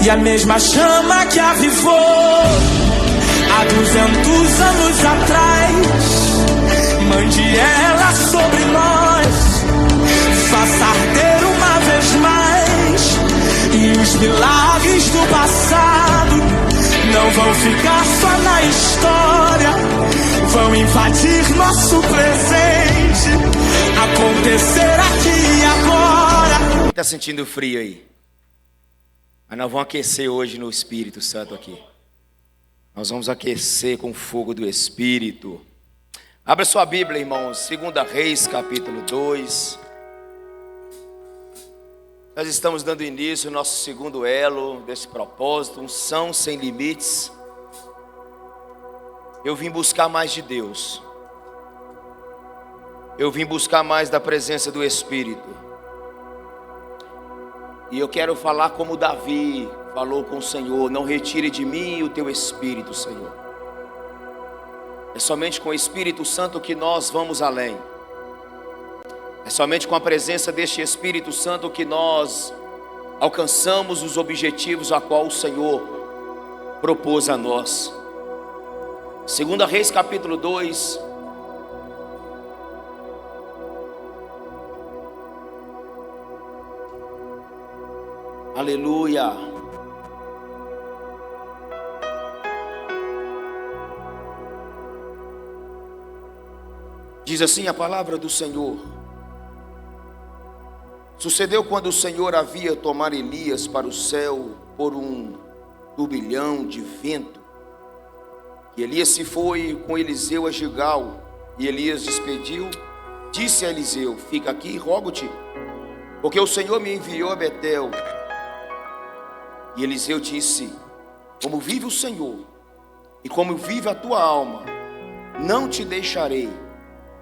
E a mesma chama que avivou há 200 anos atrás, mande ela sobre nós, faça arder uma vez mais. E os milagres do passado não vão ficar só na história, vão invadir nosso presente, acontecer aqui e agora. Tá sentindo frio aí? Mas nós vamos aquecer hoje no Espírito Santo aqui. Nós vamos aquecer com o fogo do Espírito. Abra sua Bíblia, irmãos, 2 Reis, capítulo 2. Nós estamos dando início ao nosso segundo elo desse propósito, unção sem limites. Eu vim buscar mais de Deus. Eu vim buscar mais da presença do Espírito. E eu quero falar como Davi falou com o Senhor: não retire de mim o teu Espírito, Senhor. É somente com o Espírito Santo que nós vamos além. É somente com a presença deste Espírito Santo que nós alcançamos os objetivos a qual o Senhor propôs a nós. 2 Reis capítulo 2. Aleluia. Diz assim a palavra do Senhor: sucedeu quando o Senhor havia tomado Elias para o céu por um turbilhão de vento, e Elias se foi com Eliseu a Gilgal. E Elias despediu, disse a Eliseu: fica aqui, rogo-te, porque o Senhor me enviou a Betel. E Eliseu disse: como vive o Senhor, e como vive a tua alma, não te deixarei.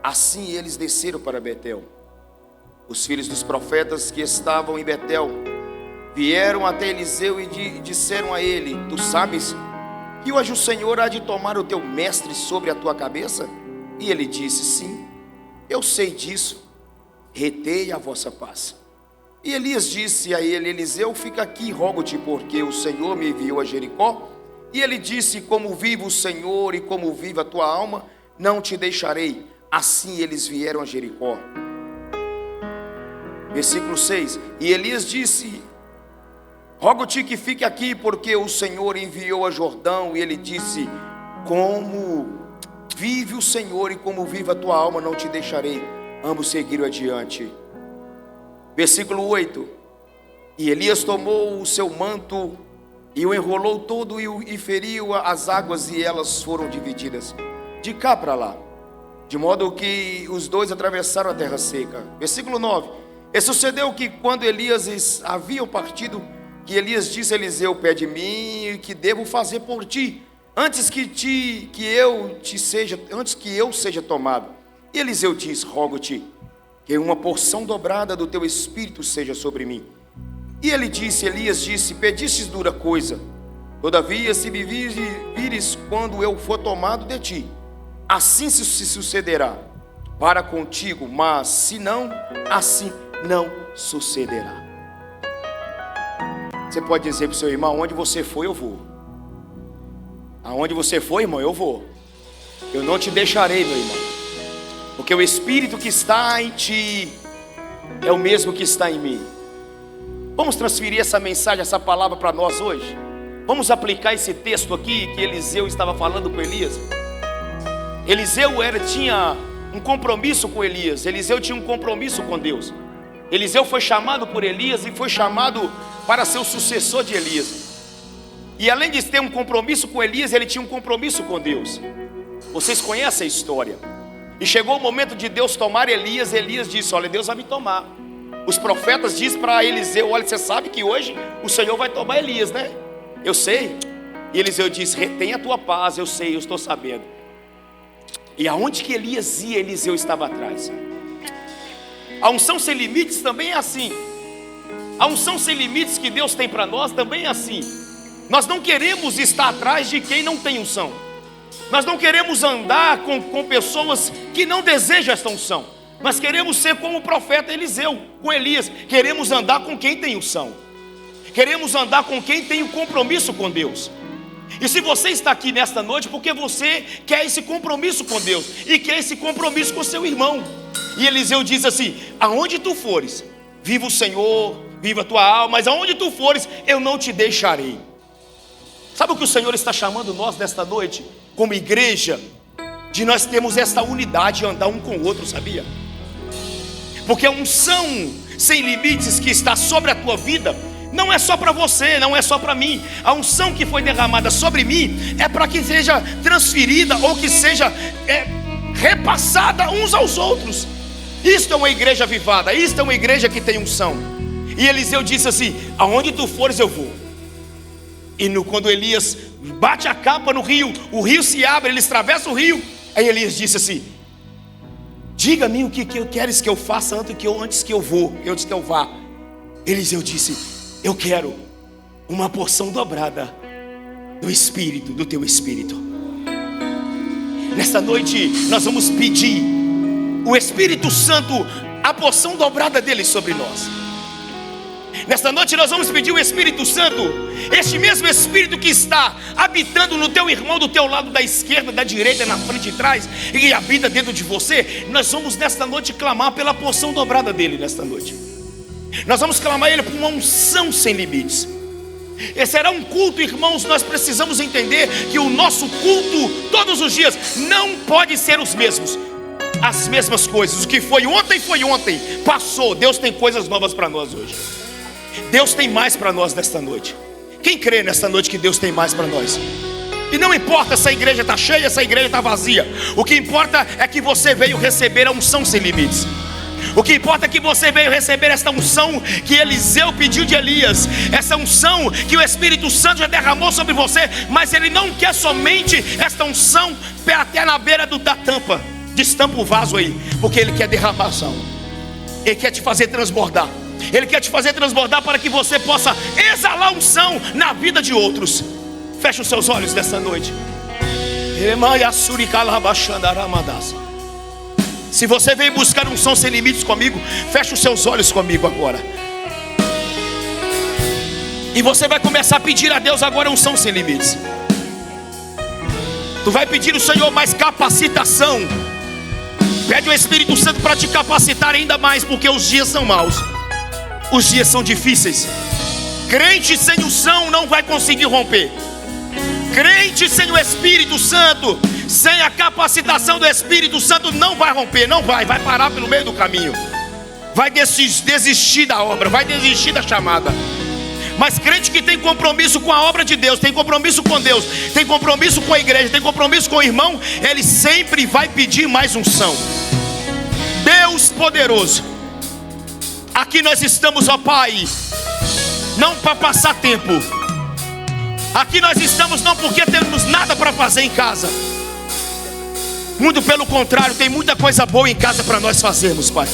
Assim eles desceram para Betel. Os filhos dos profetas que estavam em Betel vieram até Eliseu e disseram a ele: tu sabes que hoje o Senhor há de tomar o teu mestre sobre a tua cabeça? E ele disse: sim, eu sei disso, retei a vossa paz. E Elias disse a ele: Eliseu, fica aqui, rogo-te, porque o Senhor me enviou a Jericó. E ele disse: como vive o Senhor e como vive a tua alma, não te deixarei. Assim eles vieram a Jericó. Versículo 6. E Elias disse: rogo-te que fique aqui, porque o Senhor enviou a Jordão. E ele disse: como vive o Senhor e como vive a tua alma, não te deixarei. Ambos seguiram adiante. Versículo 8. E Elias tomou o seu manto e o enrolou todo e feriu as águas, e elas foram divididas de cá para lá, de modo que os dois atravessaram a terra seca. Versículo 9. E sucedeu que quando Elias haviam partido, que Elias disse a Eliseu: pede-me que devo fazer por ti, antes que eu seja tomado. E Eliseu disse: rogo-te que uma porção dobrada do teu espírito seja sobre mim. E Elias disse: pedistes dura coisa, todavia se me vires quando eu for tomado de ti, assim se sucederá para contigo, mas se não, assim não sucederá. Você pode dizer para o seu irmão: onde você for eu vou. Aonde você for, irmão, eu vou. Eu não te deixarei, meu irmão, porque o Espírito que está em ti é o mesmo que está em mim. Vamos transferir essa mensagem, essa palavra para nós hoje. Vamos aplicar esse texto aqui que Eliseu estava falando com Elias. Eliseu tinha um compromisso com Elias. Eliseu tinha um compromisso com Deus. Eliseu foi chamado por Elias e foi chamado para ser o sucessor de Elias. E além de ter um compromisso com Elias, ele tinha um compromisso com Deus. Vocês conhecem a história. E chegou o momento de Deus tomar Elias. Elias disse: olha, Deus vai me tomar. Os profetas dizem para Eliseu: olha, você sabe que hoje o Senhor vai tomar Elias, né? Eu sei. E Eliseu disse: retém a tua paz. Eu sei, eu estou sabendo. E aonde que Elias ia, Eliseu estava atrás. A unção sem limites também é assim. A unção sem limites que Deus tem para nós também é assim. Nós não queremos estar atrás de quem não tem unção. Nós não queremos andar com pessoas que não desejam esta unção. Nós queremos ser como o profeta Eliseu com Elias. Queremos andar com quem tem unção. Queremos andar com quem tem um compromisso com Deus. E se você está aqui nesta noite, porque você quer esse compromisso com Deus e quer esse compromisso com seu irmão. E Eliseu diz assim: aonde tu fores, viva o Senhor, viva a tua alma, mas aonde tu fores, eu não te deixarei. Sabe o que o Senhor está chamando nós nesta noite, como igreja? De nós termos esta unidade e andar um com o outro, sabia? Porque a unção sem limites que está sobre a tua vida não é só para você, não é só para mim. A unção que foi derramada sobre mim é para que seja transferida ou que seja repassada uns aos outros. Isto é uma igreja avivada, isto é uma igreja que tem unção. E Eliseu disse assim: aonde tu fores eu vou. E quando Elias bate a capa no rio, o rio se abre, eles atravessam o rio. Aí Elias disse assim: diga-me o que queres que eu faça antes que eu vá. Eliseu disse: eu quero uma porção dobrada do Espírito, do teu Espírito. Nesta noite nós vamos pedir o Espírito Santo, a porção dobrada dele sobre nós. Nesta noite nós vamos pedir o Espírito Santo, este mesmo Espírito que está habitando no teu irmão, do teu lado da esquerda, da direita, na frente e trás, e que habita dentro de você. Nós vamos nesta noite clamar pela porção dobrada dele nesta noite. Nós vamos clamar ele por uma unção sem limites. Esse será um culto, irmãos. Nós precisamos entender que o nosso culto todos os dias não pode ser os mesmos, as mesmas coisas. O que foi ontem, passou. Deus tem coisas novas para nós hoje. Deus tem mais para nós nesta noite. Quem crê nesta noite que Deus tem mais para nós? E não importa se a igreja está cheia, se a igreja está vazia. O que importa é que você veio receber a unção sem limites. O que importa é que você veio receber esta unção que Eliseu pediu de Elias. Essa unção que o Espírito Santo já derramou sobre você. Mas ele não quer somente esta unção até na beira da tampa. Destampa o vaso aí, porque ele quer derramar unção. Ele quer te fazer transbordar. Ele quer te fazer transbordar para que você possa exalar unção na vida de outros. Feche os seus olhos nessa noite. Se você veio buscar unção sem limites comigo, feche os seus olhos comigo agora. E você vai começar a pedir a Deus agora unção sem limites. Tu vai pedir ao Senhor mais capacitação. Pede o Espírito Santo para te capacitar ainda mais, porque os dias são maus. Os dias são difíceis. Crente sem unção não vai conseguir romper. Crente sem o Espírito Santo, sem a capacitação do Espírito Santo, não vai romper, não vai parar pelo meio do caminho. Vai desistir da obra, vai desistir da chamada. Mas crente que tem compromisso com a obra de Deus, tem compromisso com Deus, tem compromisso com a igreja, tem compromisso com o irmão, ele sempre vai pedir mais unção. Deus poderoso, aqui nós estamos, ó Pai, não para passar tempo. Aqui nós estamos não porque temos nada para fazer em casa. Muito pelo contrário, tem muita coisa boa em casa para nós fazermos, Pai.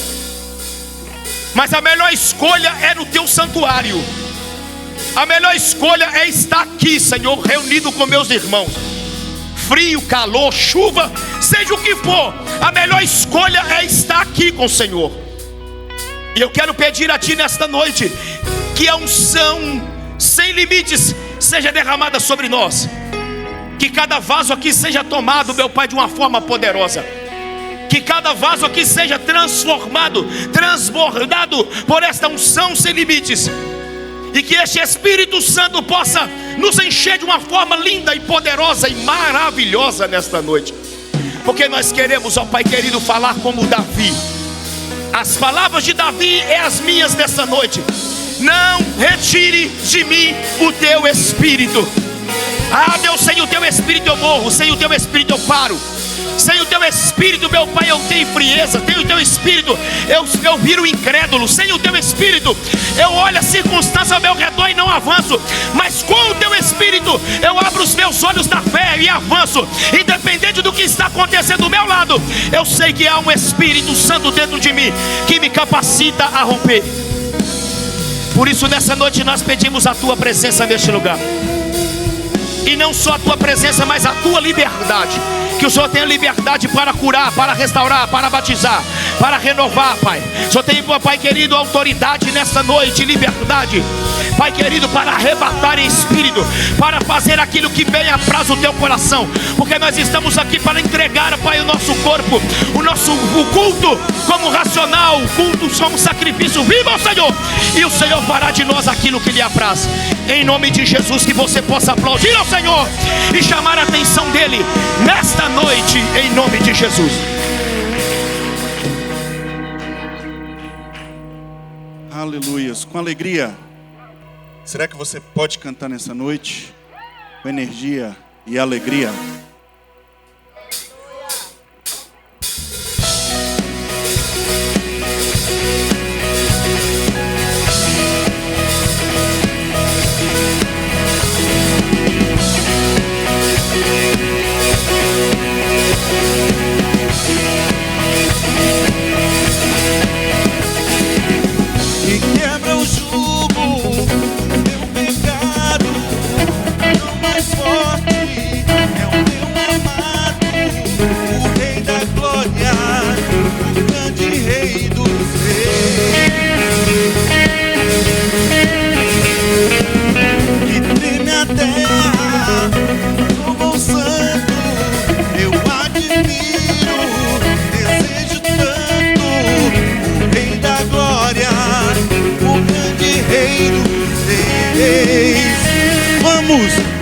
Mas a melhor escolha é no teu santuário. A melhor escolha é estar aqui, Senhor, reunido com meus irmãos. Frio, calor, chuva, seja o que for, a melhor escolha é estar aqui com o Senhor. E eu quero pedir a Ti nesta noite que a unção sem limites seja derramada sobre nós. Que cada vaso aqui seja tomado, meu Pai, de uma forma poderosa. Que cada vaso aqui seja transformado, transbordado por esta unção sem limites. E que este Espírito Santo possa nos encher de uma forma linda e poderosa e maravilhosa nesta noite. Porque nós queremos, ó Pai querido, falar como Davi. As palavras de Davi é as minhas nesta noite. Não retire de mim o teu Espírito. Ah, Deus, sem o teu Espírito eu morro, sem o teu Espírito eu paro. Sem o teu Espírito, meu Pai, eu tenho frieza. Sem o teu Espírito, eu viro incrédulo. Sem o teu Espírito, eu olho a circunstância ao meu redor e não avanço. Mas com o teu Espírito, eu abro os meus olhos da fé e avanço. Independente do que está acontecendo do meu lado, eu sei que há um Espírito Santo dentro de mim que me capacita a romper. Por isso nessa noite nós pedimos a tua presença neste lugar. E não só a tua presença, mas a tua liberdade. Que o Senhor tenha liberdade para curar, para restaurar, para batizar. para renovar, Pai. O Senhor tem, Pai querido, autoridade nessa noite, liberdade, Pai querido, para arrebatar em espírito, para fazer aquilo que bem apraz o teu coração, porque nós estamos aqui para entregar, Pai, o nosso corpo, o culto como racional, o culto como sacrifício vivo ao Senhor, e o Senhor fará de nós aquilo que lhe apraz. Em nome de Jesus, que você possa aplaudir ao Senhor e chamar a atenção dele nesta noite, em nome de Jesus. Aleluias, com alegria. Será que você pode cantar nessa noite com energia e alegria?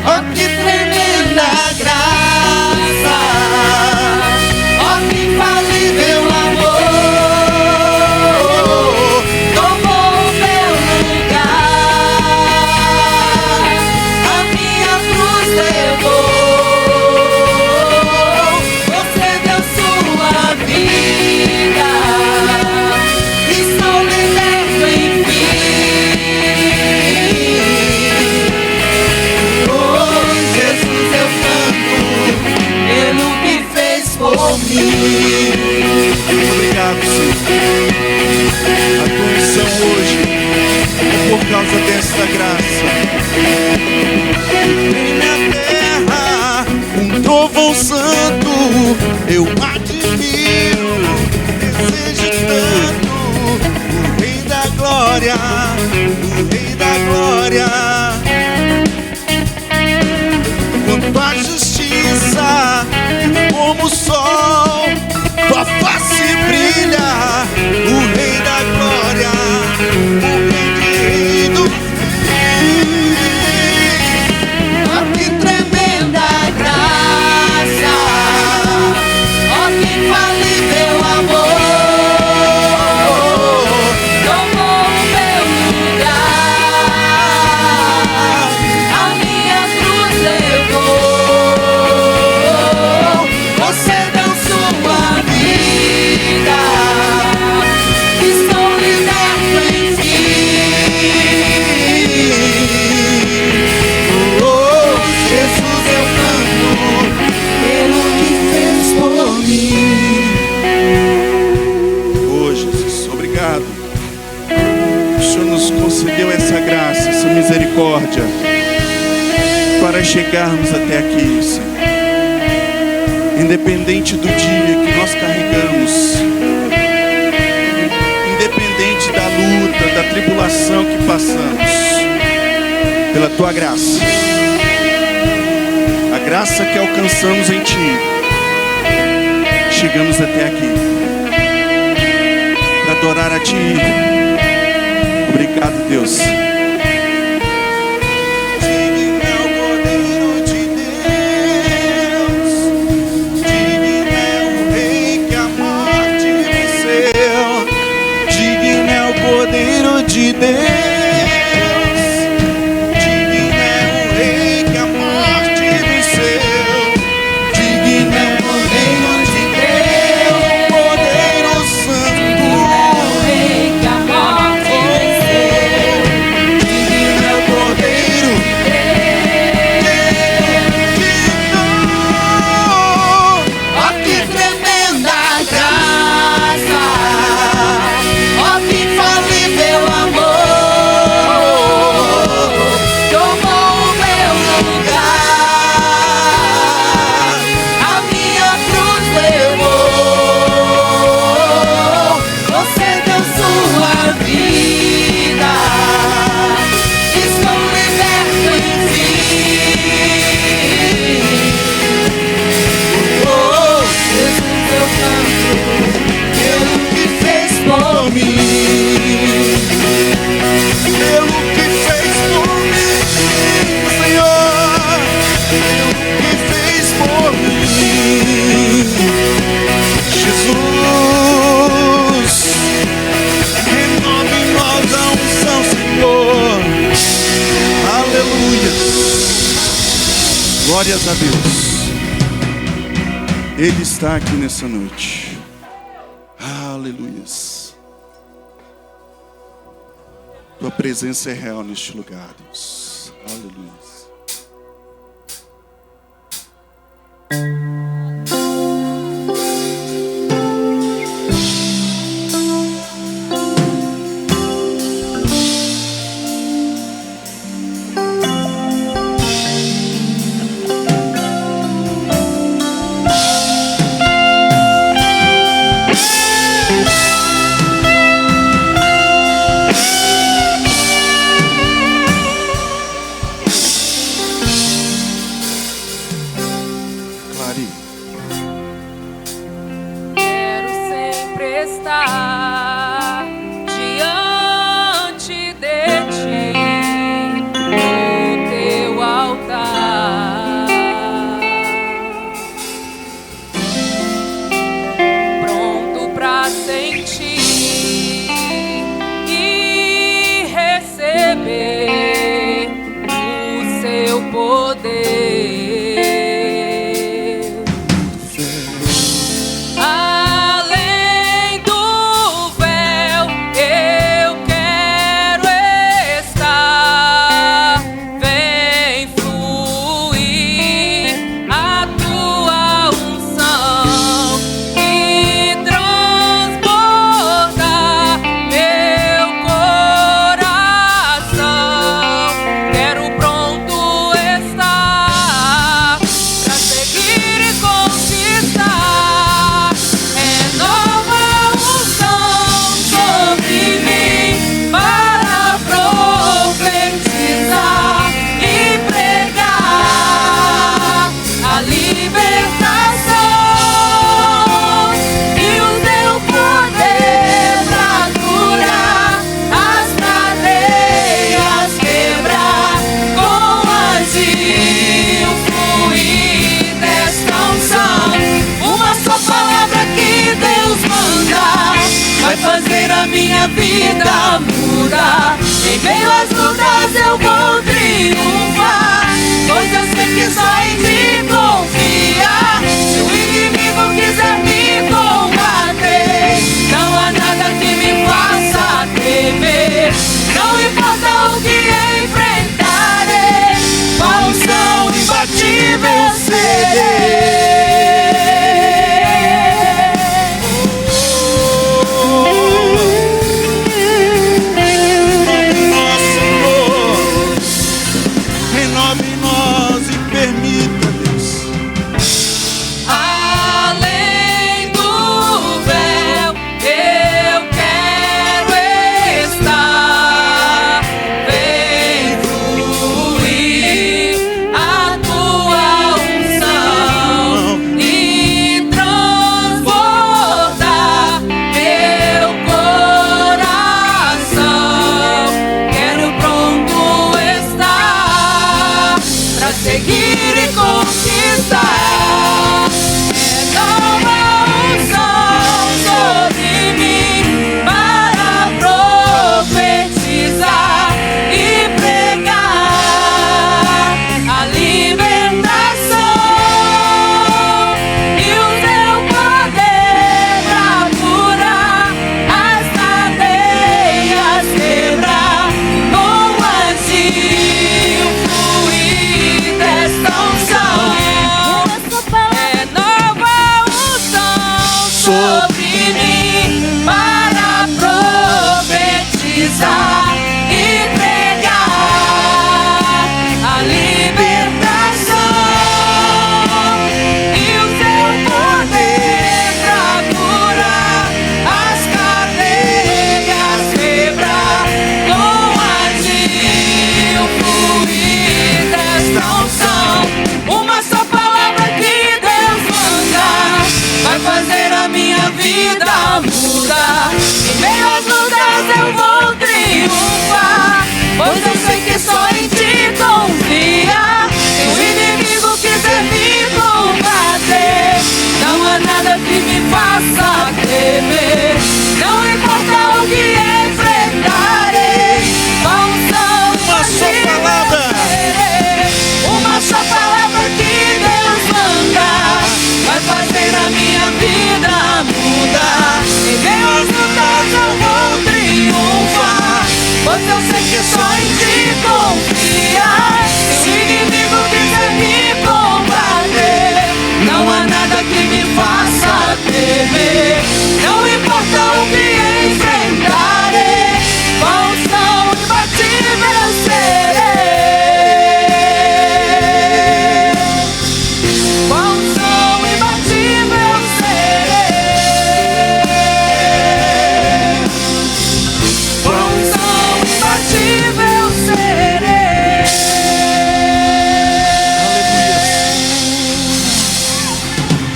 Oh, que tremenda graça, oh, que infalível amor, tomou o meu lugar, a minha cruz levou, você deu sua vida, e sou liberto enfim. Obrigado, Senhor. A tua unção hoje é por causa desta graça. Em minha terra, um trovão santo, eu admiro, desejo tanto o Rei da Glória, o Rei da Glória. Quanto à justiça, como o sol, tua face brilha, o Rei da Glória, o Rei do Rei. Oh, que tremenda graça, oh, que infalível amor, tomou o meu lugar, a minha cruz levou, você deu sua vida, estou liberto enfim. Oh, Jesus, eu canto pelo que fez por mim. Oh, Jesus, obrigado. O Senhor nos concedeu essa graça, essa misericórdia, para chegarmos até aqui, Senhor. Independente do dia que nós carregamos, independente da luta, da tribulação que passamos, pela tua graça, a graça que alcançamos em ti, chegamos até aqui para adorar a ti. Obrigado, Deus. De Deus, digno é o Rei que a morte venceu, digno é o Cordeiro de Deus, Cordeiro Santo, digno é o Rei que a morte venceu, Glórias a Deus. Ele está aqui nessa noite. Aleluias. Tua presença é real neste lugar, Deus. Aleluia. Minha vida muda. Em meio às lutas eu vou triunfar, pois eu sei que só em ti confiar. Se o inimigo quiser me combater, não há nada que me faça temer. Não importa o que enfrentarei, com a unção imbatível serei.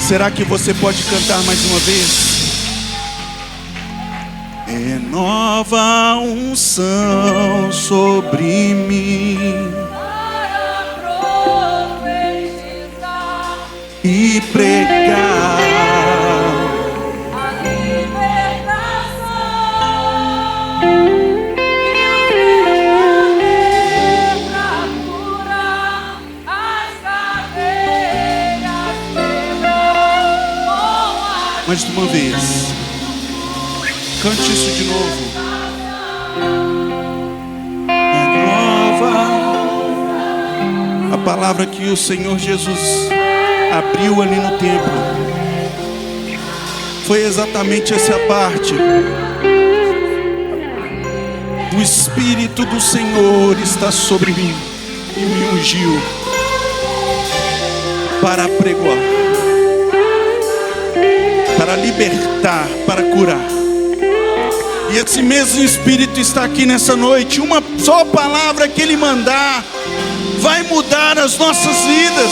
Será que você pode cantar mais uma vez? É nova unção sobre mim para profetizar e pregar a libertação e o para curar as cadeias, quebrar com a mais uma vez. Cante isso de novo. É nova. A palavra que o Senhor Jesus abriu ali no templo foi exatamente essa parte. O Espírito do Senhor está sobre mim e me ungiu para pregoar, para libertar, para curar. E esse mesmo Espírito está aqui nessa noite. Uma só palavra que Ele mandar vai mudar as nossas vidas.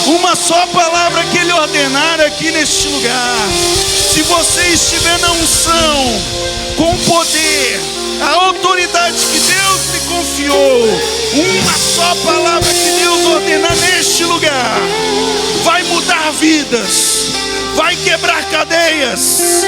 Uma só palavra que Ele ordenar aqui neste lugar. Se você estiver na unção, com o poder, a autoridade que Deus lhe confiou, uma só palavra que Deus ordenar neste lugar vai mudar vidas, vai quebrar cadeias,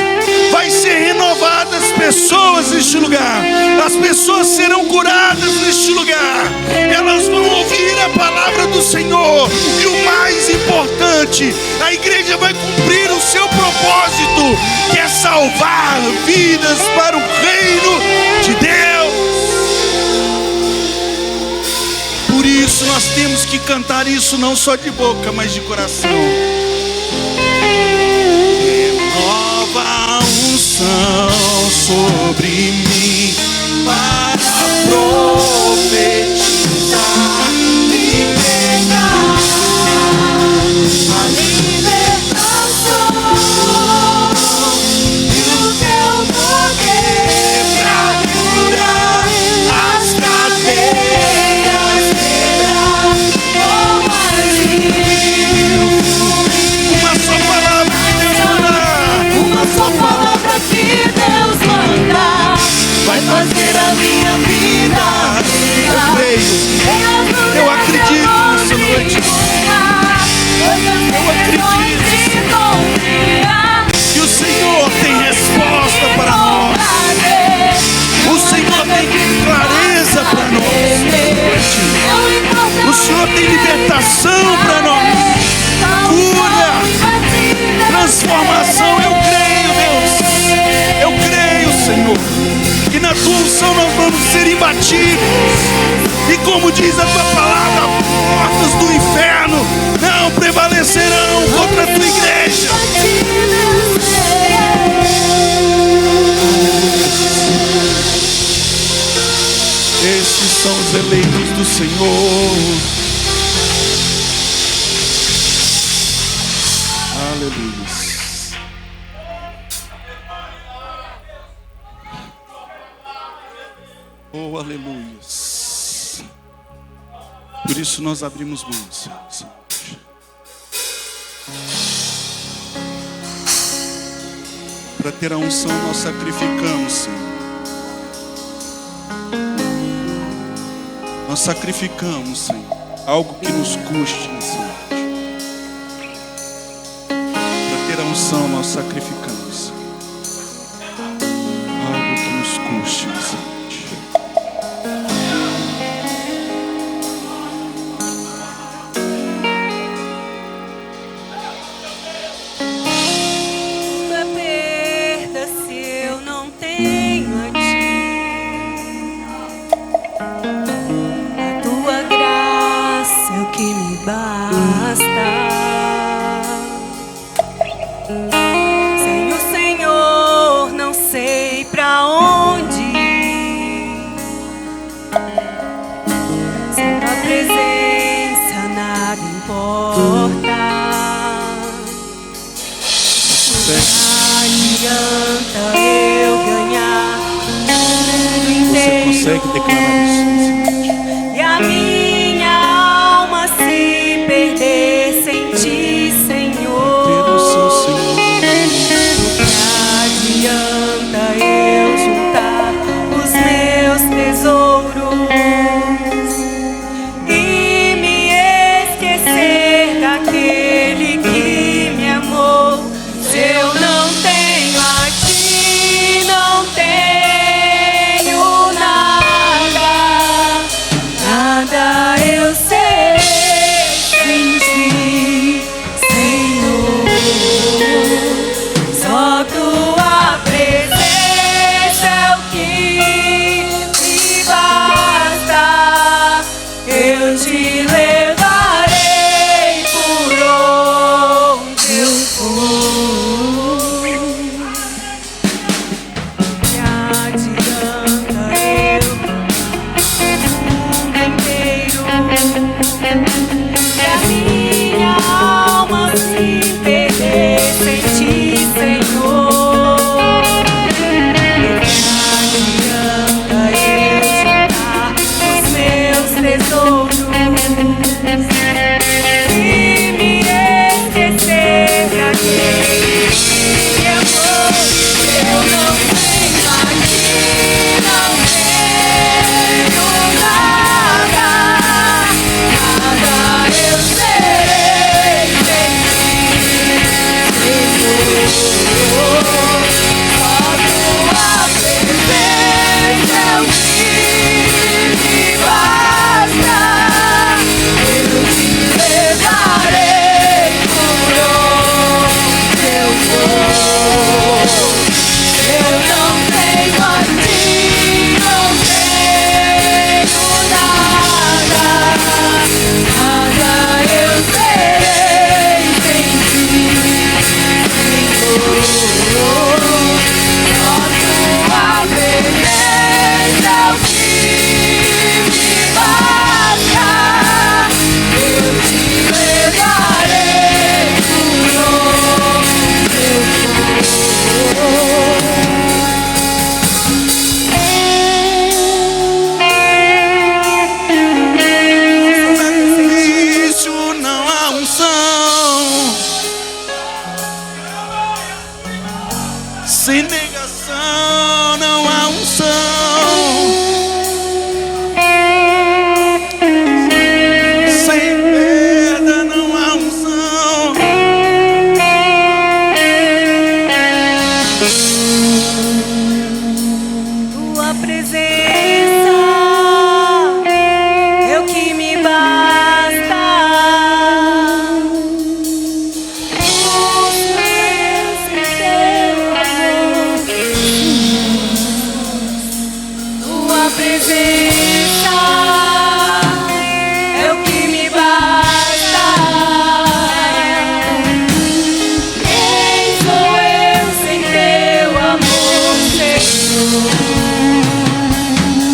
vai ser renovadas pessoas neste lugar. As pessoas serão curadas neste lugar. Elas vão ouvir a palavra do Senhor. E o mais importante, a igreja vai cumprir o seu propósito, que é salvar vidas para o reino de Deus. Por isso nós temos que cantar isso não só de boca, mas de coração. Nova unção sobre mim para profetizar e pregar a libertação e o teu poder pra curar as cadeias, quebrar com uma só palavra que Deus mandar. uma só palavra que Deus mandar vai fazer a minha vida Eu acredito nessa noite. Eu acredito que o Senhor tem resposta para nós. O Senhor tem clareza para nós. O Senhor tem libertação para nós. Cura, transformação. Eu creio, Deus. Eu creio, Senhor, que na tua unção nós vamos ser imbatidos. E como diz a tua palavra, portas do inferno não prevalecerão contra a tua igreja. Estes são os eleitos do Senhor. Aleluia. Oh, aleluia. Por isso nós abrimos mãos, Senhor. Para ter a unção nós sacrificamos, Senhor. Nós sacrificamos, Senhor, algo que nos custe, Senhor. Para ter a unção nós sacrificamos, Senhor, algo que nos custe, Senhor. Sem o Senhor não sei pra onde ir. Sem tua presença nada importa. Não adianta eu ganhar o mundo inteiro. Você consegue declarar isso? E a minha alma se perder sem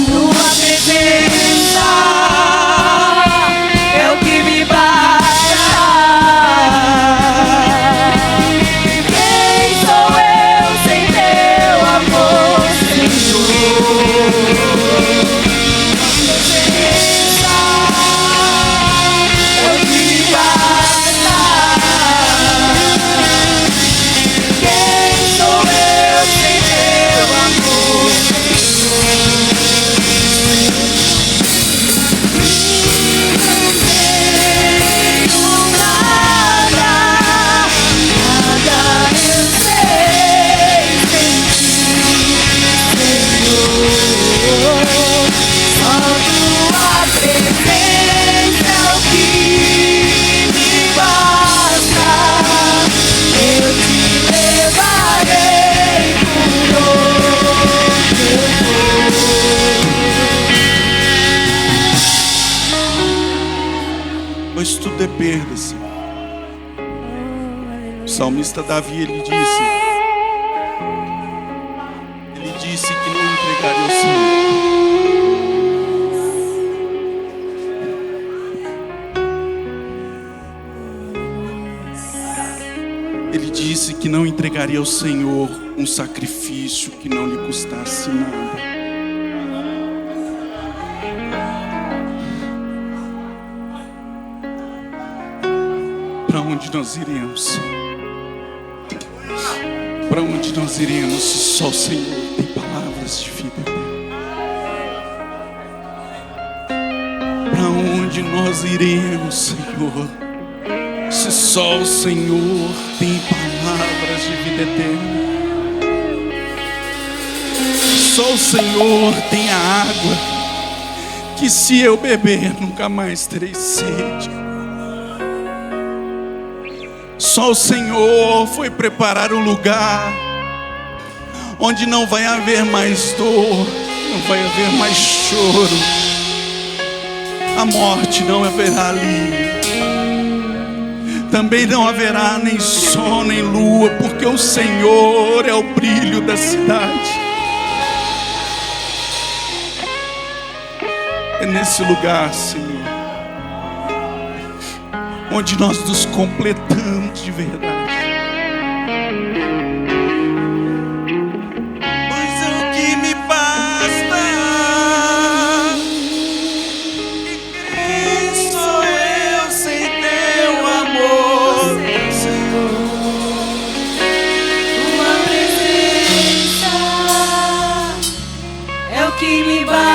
Tua presença é o que me basta. Quem sou eu sem teu amor, Senhor? Tua presença é o que me basta. Quem sou eu sem teu amor? Pois tudo é perda, Senhor. O salmista Davi, ele disse que não entregaria ao Senhor. Ele disse que não entregaria ao Senhor um sacrifício que não lhe custasse nada. Para onde nós iremos? Para onde nós iremos se só o Senhor tem palavras de vida eterna? Para onde nós iremos, Senhor, se só o Senhor tem palavras de vida eterna? Só o Senhor tem a água que, se eu beber, nunca mais terei sede. Só o Senhor foi preparar um lugar onde não vai haver mais dor, não vai haver mais choro, a morte não haverá ali, também não haverá nem sol nem lua, porque o Senhor é o brilho da cidade. É nesse lugar, Senhor, onde nós nos completamos de verdade. Pois é o que me basta. E quem sou eu sem teu amor, Senhor? Tua presença é o que me basta.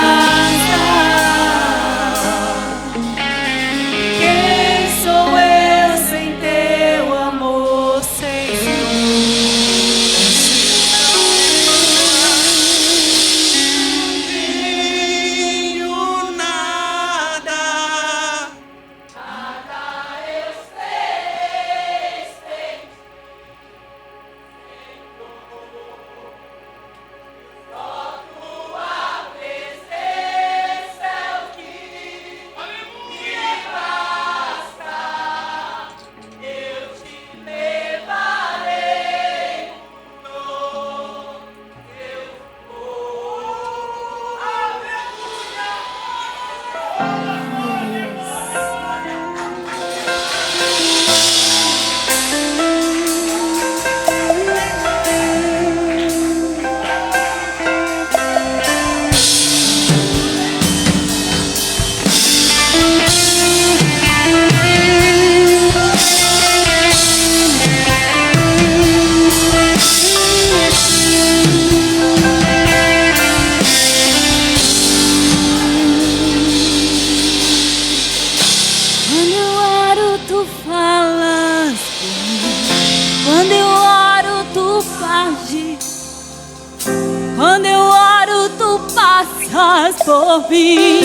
Por mim,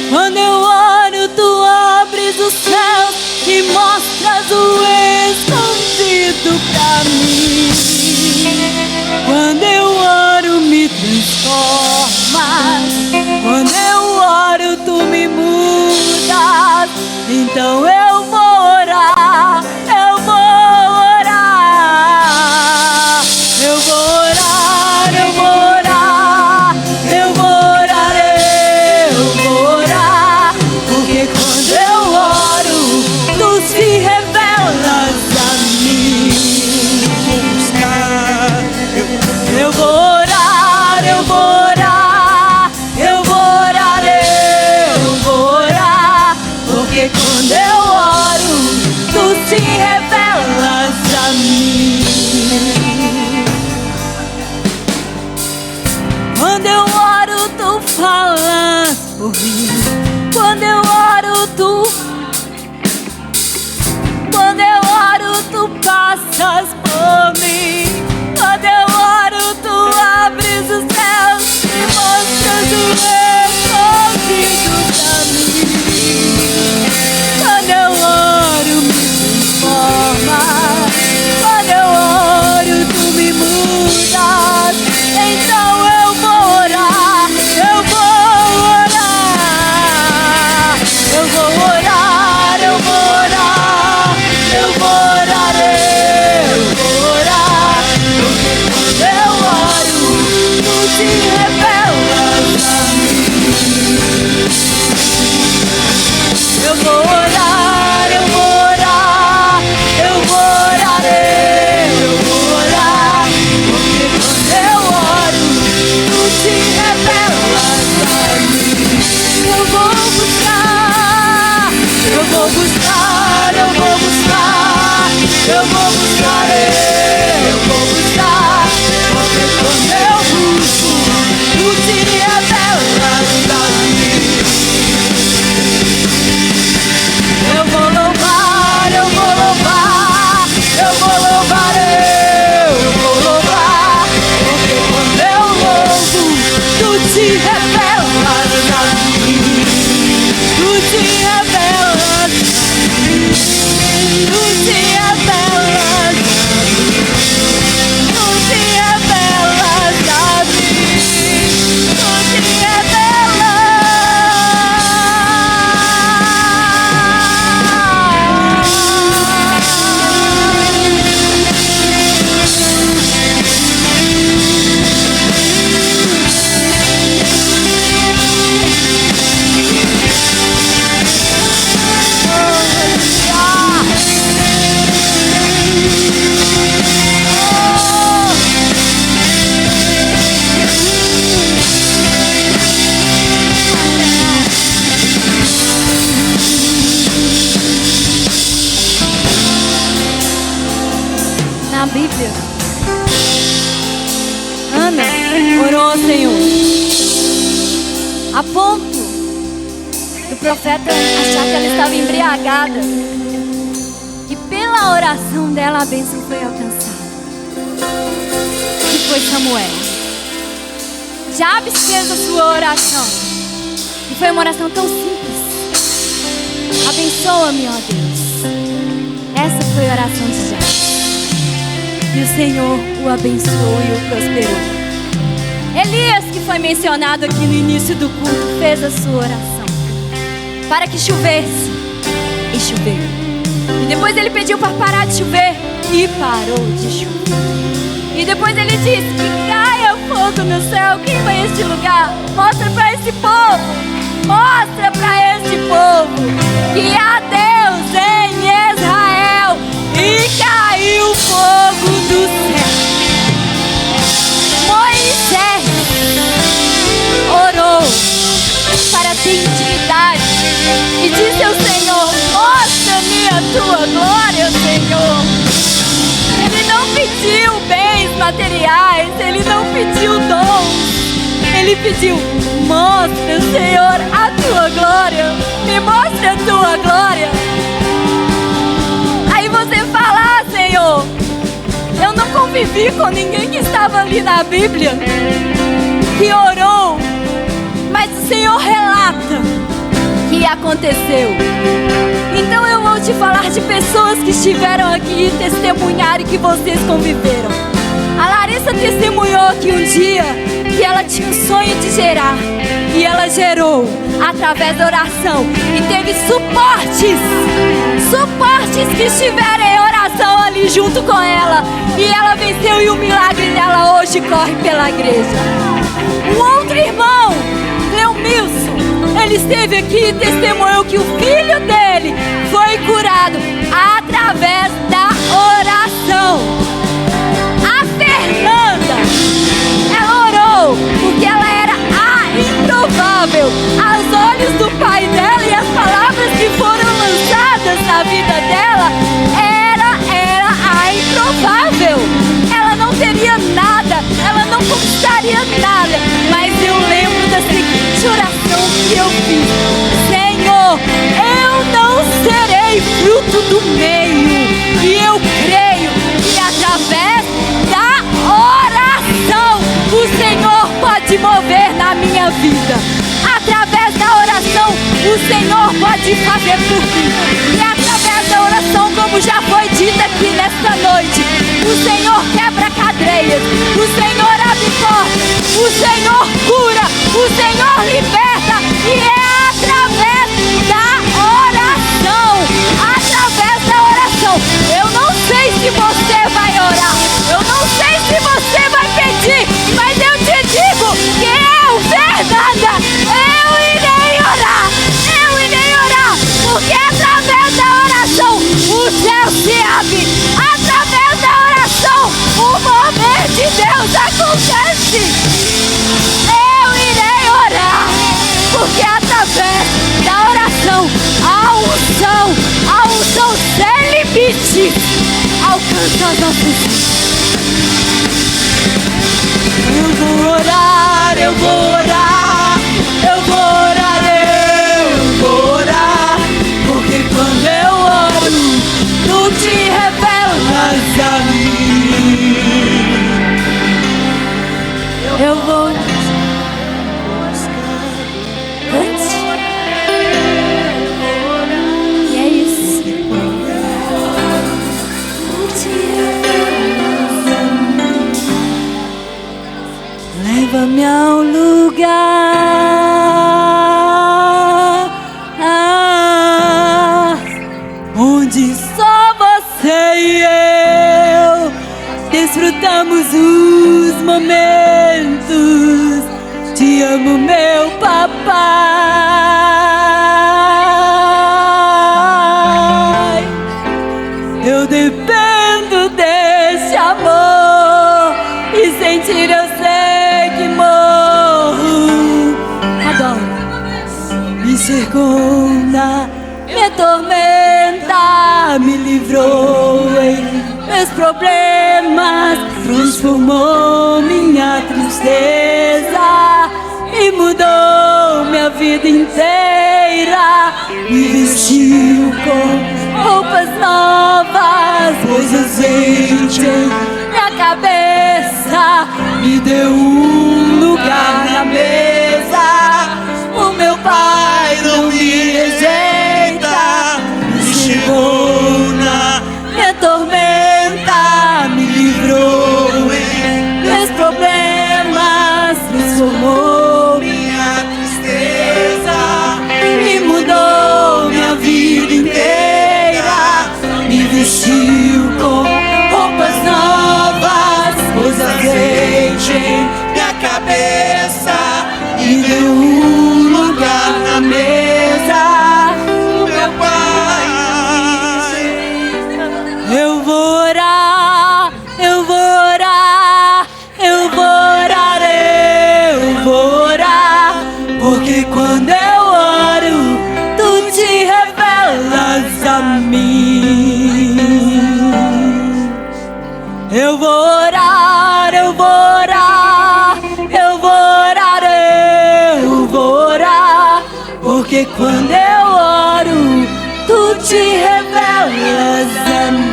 quando eu oro, tu abres os céus e mostras o escondido pra mim. Quando eu oro, me transformas. Quando eu oro, tu me mudas. Então eu vou orar, eu vou orar, eu vou orar, eu vou orar. eu oro, tu te revelas a mim. Quando eu oro, tu falas por mim. Quando eu oro, quando eu oro, tu passas por mim. Quando eu oro, tu abres os céus e mostras o escondido pra mim. Quando eu oro, me transforma. Quando eu oro, tu me mudas. Então eu vou orar, eu vou orar. Eu vou orar, eu vou orar. Eu vou orar, eu vou orar. Porque quando eu oro, tu te revelas a mim. Eu vou orar, eu vou orar. Eu vou orar, eu vou orar. Porque quando eu oro, tu te revelas a mim. Eu vou buscar, eu vou buscar, eu vou buscar. Eu vou buscar, eu vou buscar. Porque quando eu busco, tu te revelas a mim. Eu vou louvar, eu vou louvar. Eu vou louvar, eu vou louvar. Porque quando eu louvo, tu te revelas a mim. Tu te revelas a mim. Tu te revelas a mim. Tu te revelas a mim. Tu te revelas. Na Bíblia, Ana orou ao Senhor a ponto do profeta achar que ela estava embriagada, e pela oração dela a bênção foi alcançada, que foi Samuel. Jabes fez a sua oração e foi uma oração tão simples: abençoa-me, ó Deus. Essa foi a oração de Jabes. E o Senhor o abençoou e o prosperou. Elias, que foi mencionado aqui no início do culto, fez a sua oração para que chovesse, e choveu. E depois ele pediu para parar de chover, e parou de chover. E depois ele disse que caia fogo no céu, queima este lugar. Mostra para esse povo, mostra para esse povo que há Deus em Israel. E caiu fogo do céu. Moisés orou para ter intimidade e disse ao Senhor: mostra-me a tua glória, Senhor. Ele não pediu bens materiais, ele não pediu dons, ele pediu: mostra, Senhor, a tua glória, me mostra a tua glória. Aí você fala: Senhor, eu não convivi com ninguém que estava ali na Bíblia que orou, mas o Senhor relata que aconteceu. Então eu vou te falar de pessoas que estiveram aqui e testemunharam que vocês conviveram. A Larissa testemunhou que um dia que ela tinha um sonho de gerar, e ela gerou através da oração, e teve suportes que estiveram em oração ali junto com ela, e ela venceu, e o milagre dela hoje corre pela igreja. Um outro irmão, Leomilson, ele esteve aqui e testemunhou que o filho dele foi curado através da oração. A Fernanda, ela orou porque ela era a improvável aos olhos do pai dela, e as palavras que foram lançadas do meio. E eu creio que através da oração o Senhor pode mover na minha vida. Através da oração o Senhor pode fazer por mim. E através da oração, como já foi dito aqui nesta noite, o Senhor quebra cadeias, o Senhor abre portas, o Senhor cura, o Senhor liberta. E é através da oração, através da oração. Eu não sei se você vai orar, eu não sei se você vai pedir, mas eu te digo que eu, Fernanda, eu irei orar, porque através da oração o céu se abre, através da oração o mover de Deus acontece. Eu irei orar, porque através da oração a unção sem limite alcança as nossas vidas. Eu vou orar, eu vou orar, eu vou orar, eu vou orar, porque quando eu oro, tu te revelas a mim. Eu vou antes. E é isso. Tu te revelas a mim. Leva-me ao lugar onde só você e eu desfrutamos os momentos. Te amo, meu papai. Eu dependo desse amor e sentir eu sei que morro. Adoro. Me circunda, me tormenta, me livrou em meus problemas, transformou minha tristeza e mudou minha vida inteira. Me vestiu com roupas novas, pôs azeite em minha cabeça, me deu um lugar na mesa. O meu pai não me rejeita, me circunda, me tormenta, me livrou em meus problemas, transformou minha tristeza e mudou minha vida inteira. Me vestiu com roupas novas, pôs azeite em minha cabeça, me deu um lugar na mesa. O meu pai. Eu vou orar, eu vou orar, eu vou orar, eu vou orar, porque quando eu oro, tu te revelas a mim. Eu vou orar, eu vou orar, eu vou orar, eu vou orar, porque quando eu oro, tu te revelas a mim.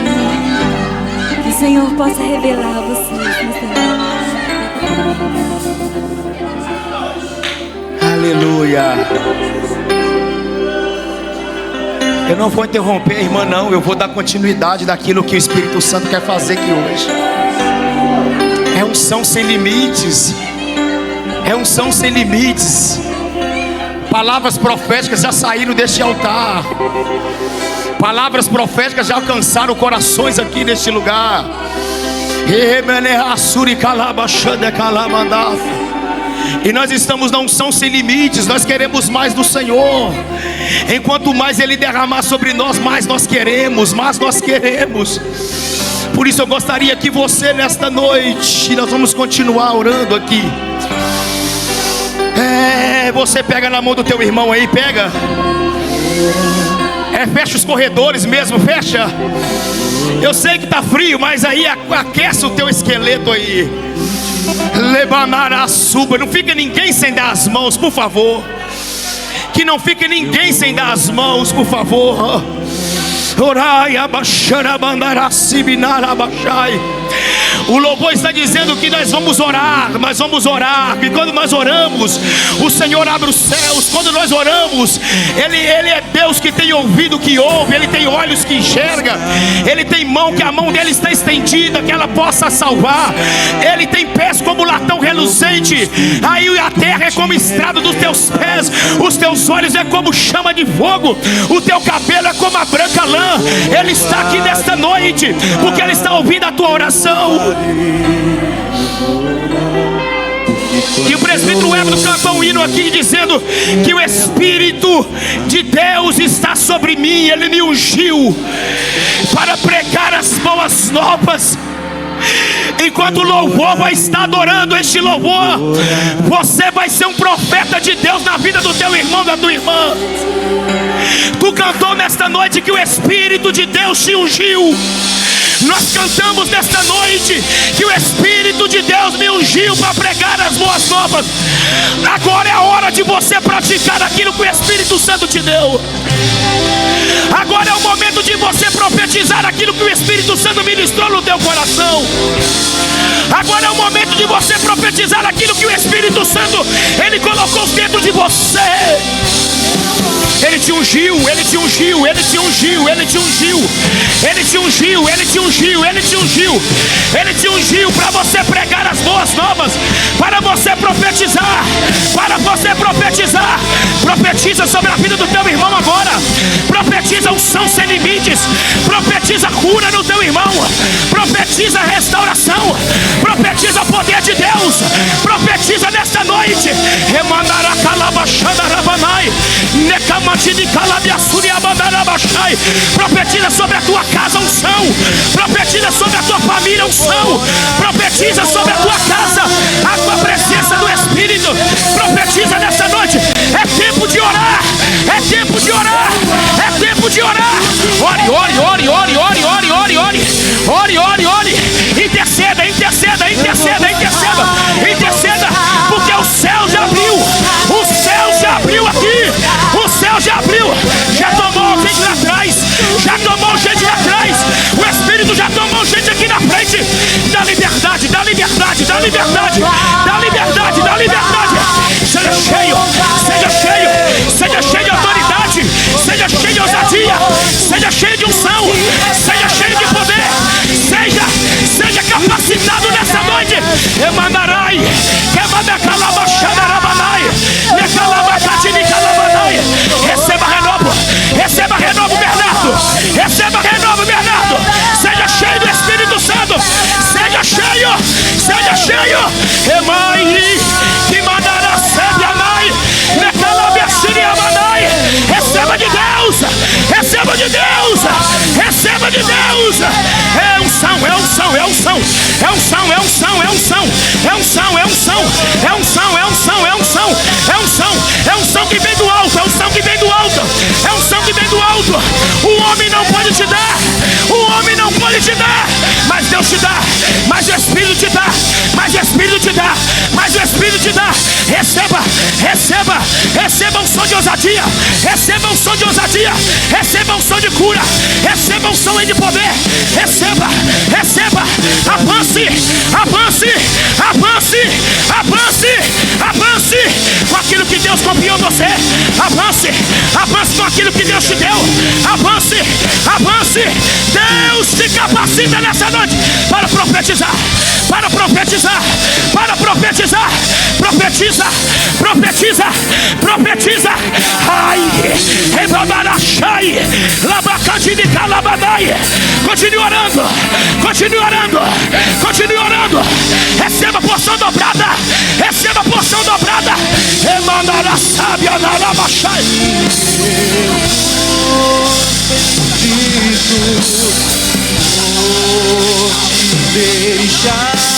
Que o Senhor possa revelar a vocês, Aleluia. Eu não vou interromper a irmã, não. Eu vou dar continuidade daquilo que o Espírito Santo quer fazer aqui hoje. É unção sem limites. É unção sem limites. Palavras proféticas já saíram deste altar. Palavras proféticas já alcançaram corações aqui neste lugar. E nós estamos na unção sem limites. Nós queremos mais do Senhor. Enquanto mais Ele derramar sobre nós, mais nós queremos, mais nós queremos. Por isso eu gostaria que você nesta noite, nós vamos continuar orando aqui. Você pega na mão do teu irmão aí, pega. Fecha os corredores mesmo, fecha. Eu sei que tá frio, mas aí aquece o teu esqueleto aí. Levanará suba. Não fica ninguém sem dar as mãos, por favor. Que não fique ninguém sem dar as mãos, por favor. O louvor está dizendo que nós vamos orar. E quando nós oramos, o Senhor abre os céus. Quando nós oramos, Ele é Deus que tem ouvido que ouve, Ele tem olhos que enxerga, Ele tem mão que a mão dele está estendida, que ela possa salvar. Ele tem pés como latão reluzente. Aí a terra é como estrado dos teus pés, os teus olhos é como chama de fogo, o teu cabelo é como a branca lã. Ele está aqui nesta noite, porque Ele está ouvindo a tua oração. E o presbítero Ebro cantou um hino aqui dizendo que o Espírito de Deus está sobre mim. Ele me ungiu para pregar as boas novas. Enquanto o louvor vai estar adorando este louvor, você vai ser um profeta de Deus na vida do teu irmão, da tua irmã. Tu cantou nesta noite que o Espírito de Deus te ungiu. Nós cantamos nesta noite que o Espírito de Deus me ungiu para pregar as boas novas. Agora é a hora de você praticar aquilo que o Espírito Santo te deu. Agora é o momento de você profetizar aquilo que o Espírito Santo ministrou no teu coração. Agora é o momento de você profetizar aquilo que o Espírito Santo, Ele colocou dentro de você. Ele te ungiu, Ele te ungiu, Ele te ungiu, Ele te ungiu, Ele te ungiu, Ele te ungiu, Ele te ungiu, Ele te ungiu para você pregar as boas novas, para você profetizar, para você profetizar. Profetiza sobre a vida do teu irmão agora. Profetiza unção sem limites. Profetiza cura no teu irmão. Profetiza restauração. Profetiza o poder de Deus. Profetiza nesta noite. Remandará calabachandarabanai. Profetiza sobre a tua casa unção. Profetiza sobre a tua família unção. Profetiza sobre a tua casa a tua presença do Espírito. Profetiza nesta noite. É tempo de orar. É tempo de orar. É tempo de orar. Ore, ore, ore, ore, ore, ore, ore, ore. Ore, ore, ore. Interceda, interceda, interceda, interceda. Interceda, porque o céu já abriu. O céu já abriu aqui. O céu já abriu. Já tomou gente lá atrás. Já tomou gente lá atrás. O Espírito já tomou gente aqui na frente. Dá liberdade, dá liberdade, dá liberdade. Dá liberdade, dá liberdade. Seja cheio, seja cheio. Seja cheio de autoridade. Seja cheio de ousadia. Seja cheio de unção. Seja cheio de poder. Seja capacitado nessa noite. Emandarai. Receba renovo. Receba renovo, Bernardo. Receba renovo, Bernardo. Seja cheio do Espírito Santo. Seja cheio. Seja cheio. Emai. Que mandará sede a mãe. Receba de Deus. Receba de Deus. Receba de Deus. É unção, é unção, é unção. É unção, é unção, é unção. É unção, é unção. É unção, é unção, é unção. É unção, é unção que vem do alto. É unção que vem do alto. É unção que vem do alto. O homem não pode te dar. O homem não pode te dar. Mas Deus te dá. Mas o Espírito te dá. Mas o Espírito te dá. Mas o Espírito te dá. Receba, receba. Receba um som de ousadia. Receba um som de ousadia. Receba um som de cura. Receba um som de poder. Receba, receba. Avance, avance, avance, avance, avance com aquilo que Deus confiou em você. Avance, avance com aquilo que Deus te deu. Avance, avance. Deus te capacita nessa noite para profetizar. Para profetizar. Para profetizar. Profetiza, profetiza, profetiza. Ai, rebabarachai, labacadine calabadai. Continue orando, continue orando, continue orando. Receba a porção dobrada, receba a porção dobrada. Emandará sábia na labachai. Deixarei.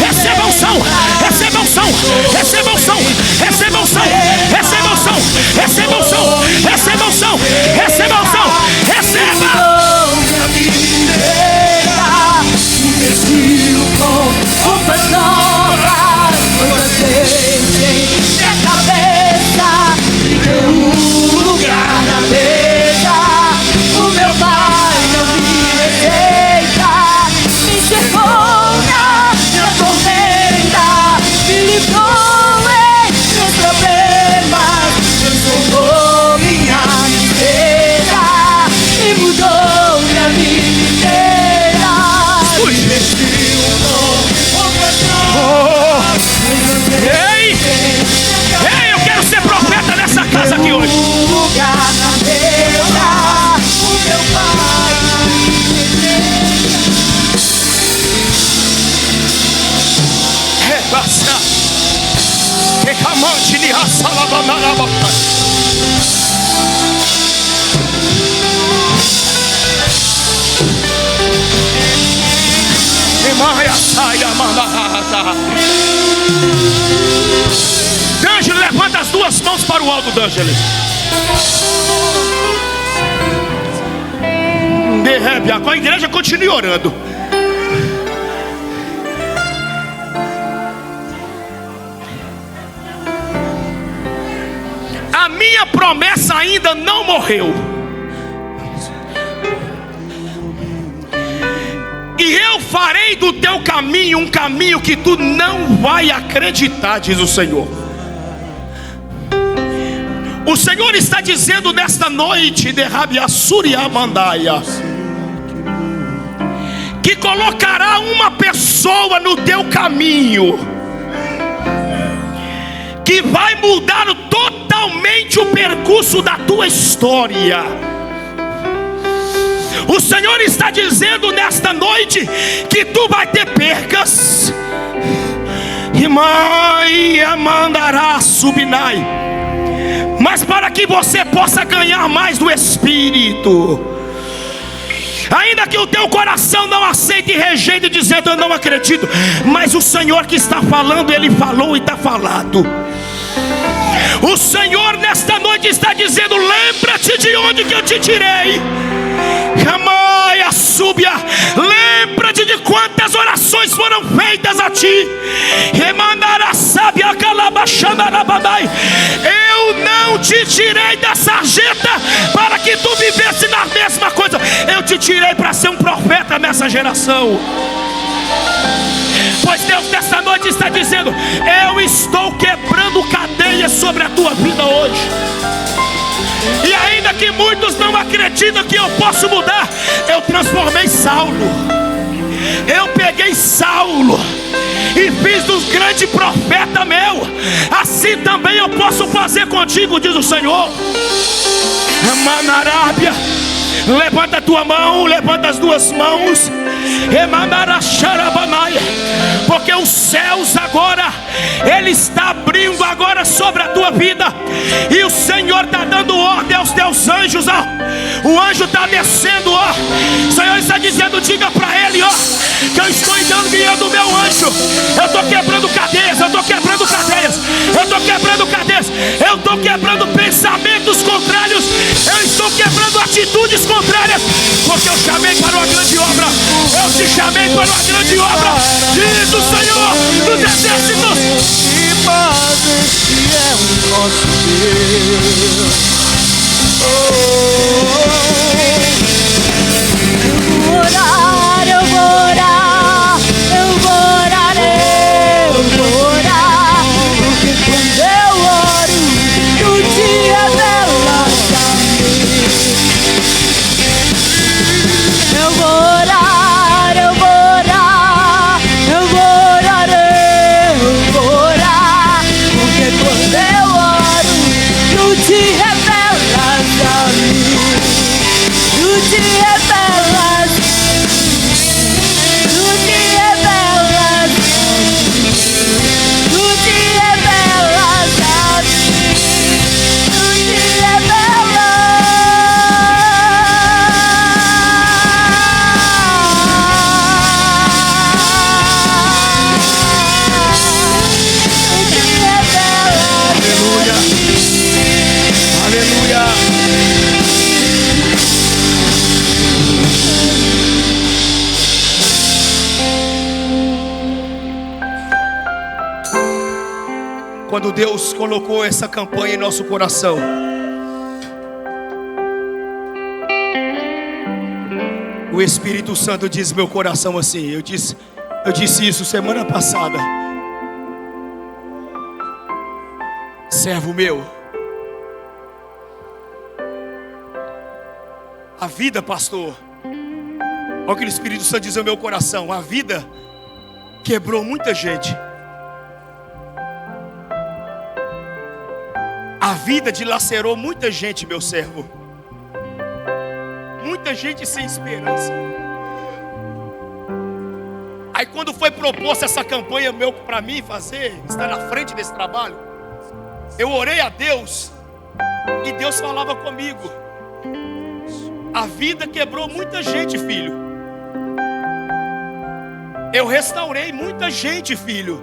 Receba unção, receba unção, receba unção, receba unção, receba unção, receba unção, receba unção, receba unção, receba. Roupas novas, minha cabeça, me deu lugar na mesa. O meu pai não me rejeita, me cercou na minha tormenta, me livrou em meus problemas, transformou minha vida e mudou minha vida inteira. Ei, eu quero ser profeta nessa casa aqui hoje. D'Angelo, levanta as duas mãos para o alto, D'Angelo. Agora a igreja continue orando. A minha promessa ainda não morreu. E eu farei do teu caminho um caminho que tu não vai acreditar, diz o Senhor. O Senhor está dizendo nesta noite, de Rabia Surya Mandaia, que colocará uma pessoa no teu caminho, que vai mudar totalmente o percurso da tua história. O Senhor está dizendo nesta noite que tu vai ter percas. E mãe mandará subinai. Mas para que você possa ganhar mais do Espírito, ainda que o teu coração não aceite e rejeite, dizendo eu não acredito, mas o Senhor que está falando, Ele falou e está falado. O Senhor nesta noite está dizendo: lembra-te de onde que eu te tirei. Lembra-te de quantas orações foram feitas a ti. Eu não te tirei da sarjeta para que tu vivesse na mesma coisa. Eu te tirei para ser um profeta nessa geração. Pois Deus nessa noite está dizendo: eu estou quebrando cadeias sobre a tua vida hoje. E ainda que muitos não acreditam que eu posso mudar, eu transformei Saulo. Eu peguei Saulo e fiz dos grande profeta meu. Assim também eu posso fazer contigo, diz o Senhor. Manarábia, levanta a tua mão, levanta as duas mãos. Porque os céus agora, Ele está abrindo agora sobre a tua vida. E o Senhor está dando ordem aos teus anjos, ó. O anjo está descendo, ó. O Senhor está dizendo: diga para ele, ó, que eu estou enviando o meu anjo. Eu estou quebrando cadeias, eu estou quebrando cadeias, eu estou quebrando cadeias, eu estou quebrando pensamentos contrários, eu estou quebrando atitudes contrárias. Porque eu chamei para uma grande obra. Eu te chamei para uma grande obra, diz o Senhor dos exércitos. Mas este é o nosso Deus. Eu vou orar, eu vou orar, eu vou orar, eu vou orar. Porque quando eu oro, tu te revelas a mim. Eu vou orar, eu vou orar, eu vou orar, eu vou orar. Porque quando eu oro, tu te revelas a mim. Aleluia. Quando Deus colocou essa campanha em nosso coração, o Espírito Santo diz no meu coração assim, eu disse isso semana passada. Servo meu, a vida, pastor, olha o que o Espírito Santo diz no meu coração, a vida quebrou muita gente. A vida dilacerou muita gente, meu servo. Muita gente sem esperança. Aí quando foi proposta essa campanha para mim fazer, estar na frente desse trabalho, eu orei a Deus e Deus falava comigo. A vida quebrou muita gente, filho. Eu restaurei muita gente, filho.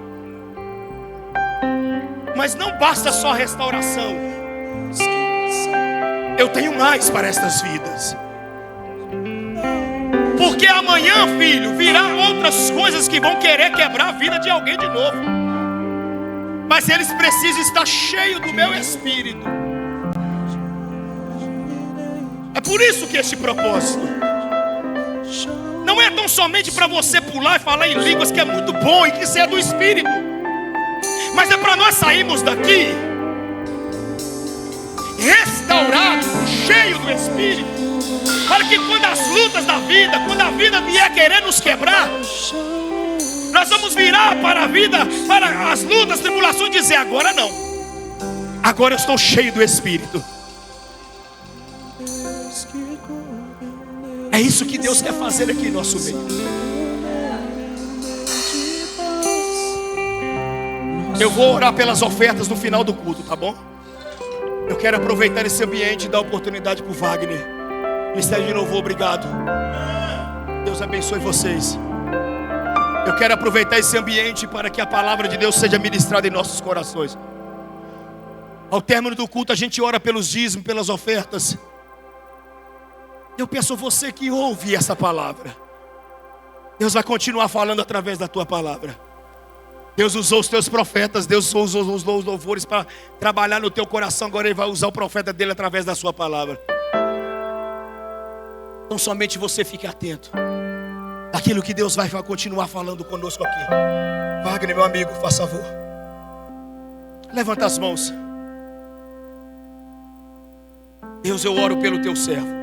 Mas não basta só a restauração. Eu tenho mais para estas vidas. Porque amanhã, filho, virá outras coisas que vão querer quebrar a vida de alguém de novo. Mas eles precisam estar cheios do meu Espírito. É por isso que este propósito não é tão somente para você pular e falar em línguas, que é muito bom e que isso é do Espírito. Mas é para nós sairmos daqui restaurados, cheios do Espírito, para que quando as lutas da vida, quando a vida vier querer nos quebrar, nós vamos virar para a vida, para as lutas, tribulações, e dizer: agora não, agora eu estou cheio do Espírito. É isso que Deus quer fazer aqui em nosso meio. Eu vou orar pelas ofertas no final do culto, tá bom? Eu quero aproveitar esse ambiente e dar oportunidade para o Wagner. Ministério de Louvor, obrigado. Deus abençoe vocês. Eu quero aproveitar esse ambiente para que a palavra de Deus seja ministrada em nossos corações. Ao término do culto a gente ora pelos dízimos, pelas ofertas. Eu peço a você que ouve essa palavra. Deus vai continuar falando através da tua palavra. Deus usou os teus profetas, Deus usou os louvores para trabalhar no teu coração. Agora Ele vai usar o profeta dele através da sua palavra. Então somente você fique atento daquilo que Deus vai continuar falando conosco aqui. Wagner, meu amigo, faça favor. Levanta as mãos. Deus, eu oro pelo teu servo.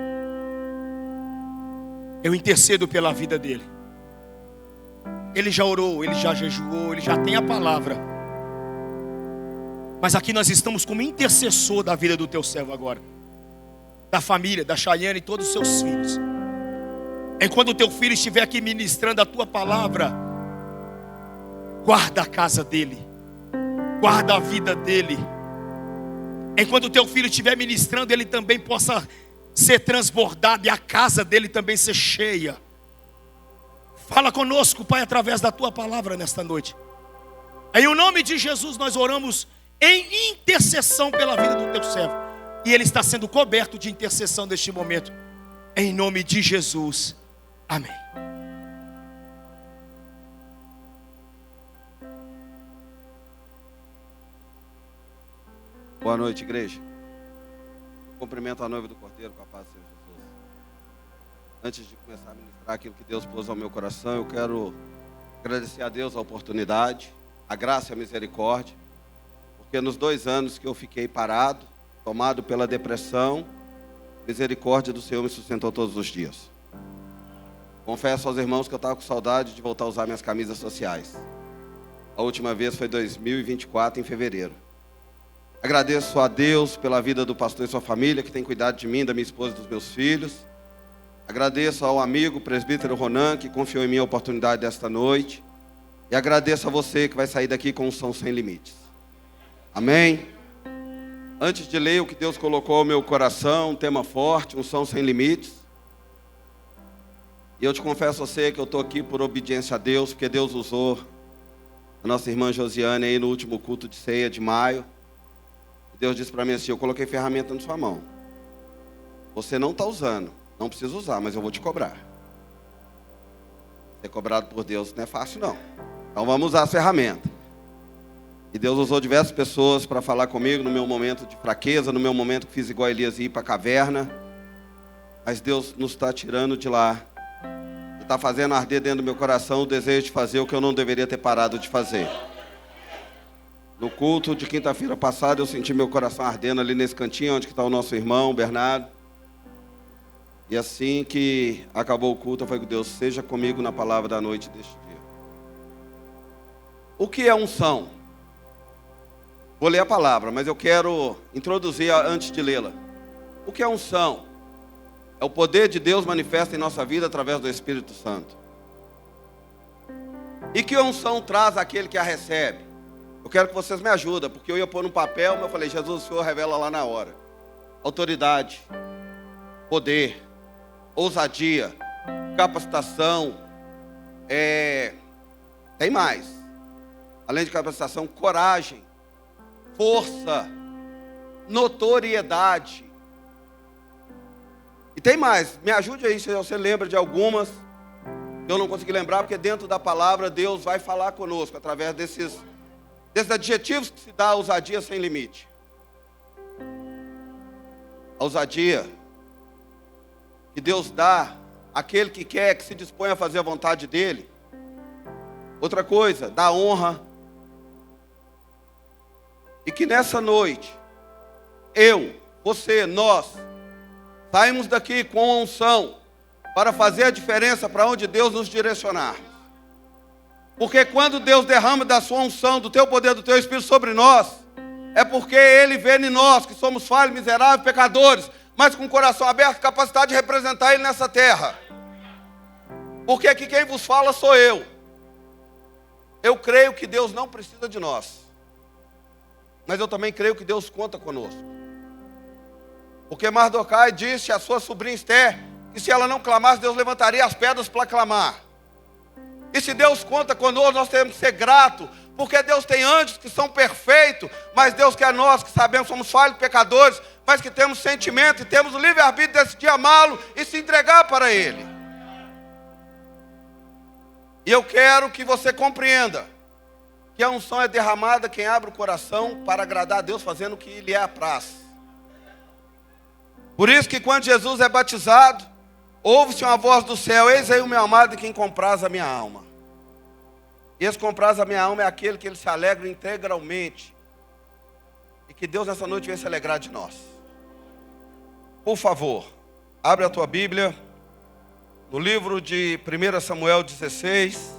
Eu intercedo pela vida dele. Ele já orou, ele já jejuou, ele já tem a palavra. Mas aqui nós estamos como intercessor da vida do teu servo agora. Da família, da Chayane e todos os seus filhos. Enquanto o teu filho estiver aqui ministrando a tua palavra, guarda a casa dele, guarda a vida dele. Enquanto o teu filho estiver ministrando, ele também possa ser transbordado e a casa dele também ser cheia. Fala conosco, Pai, através da tua palavra nesta noite. Em o nome de Jesus nós oramos em intercessão pela vida do teu servo. E ele está sendo coberto de intercessão neste momento. Em nome de Jesus. Amém. Boa noite, igreja. Cumprimento a noiva do Cordeiro com a paz do Senhor Jesus. Antes de começar a ministrar aquilo que Deus pôs ao meu coração, eu quero agradecer a Deus a oportunidade, a graça e a misericórdia, porque nos 2 anos que eu fiquei parado, tomado pela depressão, misericórdia do Senhor me sustentou todos os dias. Confesso aos irmãos que eu estava com saudade de voltar a usar minhas camisas sociais. A última vez foi 2024, em fevereiro. Agradeço a Deus pela vida do pastor e sua família, que tem cuidado de mim, da minha esposa e dos meus filhos. Agradeço ao amigo presbítero Ronan, que confiou em mim a oportunidade desta noite. E agradeço a você que vai sair daqui com um som sem limites. Amém? Antes de ler o que Deus colocou ao meu coração, um tema forte, um som sem limites. E eu te confesso a você que eu estou aqui por obediência a Deus, porque Deus usou a nossa irmã Josiane aí no último culto de ceia de maio. Deus disse para mim assim: eu coloquei ferramenta na sua mão. Você não está usando, não precisa usar, mas eu vou te cobrar. Ser cobrado por Deus não é fácil, não. Então vamos usar a ferramenta. E Deus usou diversas pessoas para falar comigo no meu momento de fraqueza, no meu momento que fiz igual Elias e ir para a caverna. Mas Deus nos está tirando de lá. E está fazendo arder dentro do meu coração o desejo de fazer o que eu não deveria ter parado de fazer. No culto de quinta-feira passada, eu senti meu coração ardendo ali nesse cantinho, onde está o nosso irmão, Bernardo. E assim que acabou o culto, eu falei com Deus: seja comigo na palavra da noite deste dia. O que é unção? Vou ler a palavra, mas eu quero introduzir antes de lê-la. O que é unção? É o poder de Deus manifesto em nossa vida através do Espírito Santo. E que unção traz aquele que a recebe? Eu quero que vocês me ajudem, porque eu ia pôr no papel, mas eu falei: Jesus, o Senhor revela lá na hora. Autoridade, poder, ousadia, capacitação, tem mais. Além de capacitação, coragem, força, notoriedade. E tem mais, me ajude aí se você lembra de algumas. Eu não consegui lembrar, porque dentro da palavra Deus vai falar conosco através desses adjetivos que se dá a ousadia sem limite. A ousadia que Deus dá àquele que quer, que se dispõe a fazer a vontade dele. Outra coisa, dá honra. E que nessa noite, eu, você, nós, saímos daqui com a unção para fazer a diferença para onde Deus nos direcionar. Porque quando Deus derrama da sua unção, do teu poder, do teu Espírito sobre nós, é porque Ele vê em nós, que somos falhos, miseráveis, pecadores, mas com o coração aberto, capacidade de representar Ele nessa terra. Porque aqui quem vos fala sou eu. Eu creio que Deus não precisa de nós, mas eu também creio que Deus conta conosco. Porque Mardoquai disse à sua sobrinha Esther que se ela não clamasse, Deus levantaria as pedras para clamar. E se Deus conta conosco, nós temos que ser gratos, porque Deus tem anjos que são perfeitos, mas Deus quer nós que sabemos, somos falhos, pecadores, mas que temos sentimento e temos o livre-arbítrio de decidir amá-lo e se entregar para Ele. E eu quero que você compreenda que a unção é derramada quem abre o coração para agradar a Deus, fazendo o que lhe é apraz. Por isso que quando Jesus é batizado, ouve-se uma voz do céu: eis aí o meu amado em quem compraz a minha alma. E esse compraz a minha alma é aquele que Ele se alegra integralmente. E que Deus nessa noite venha se alegrar de nós. Por favor, abre a tua Bíblia no livro de 1 Samuel 16.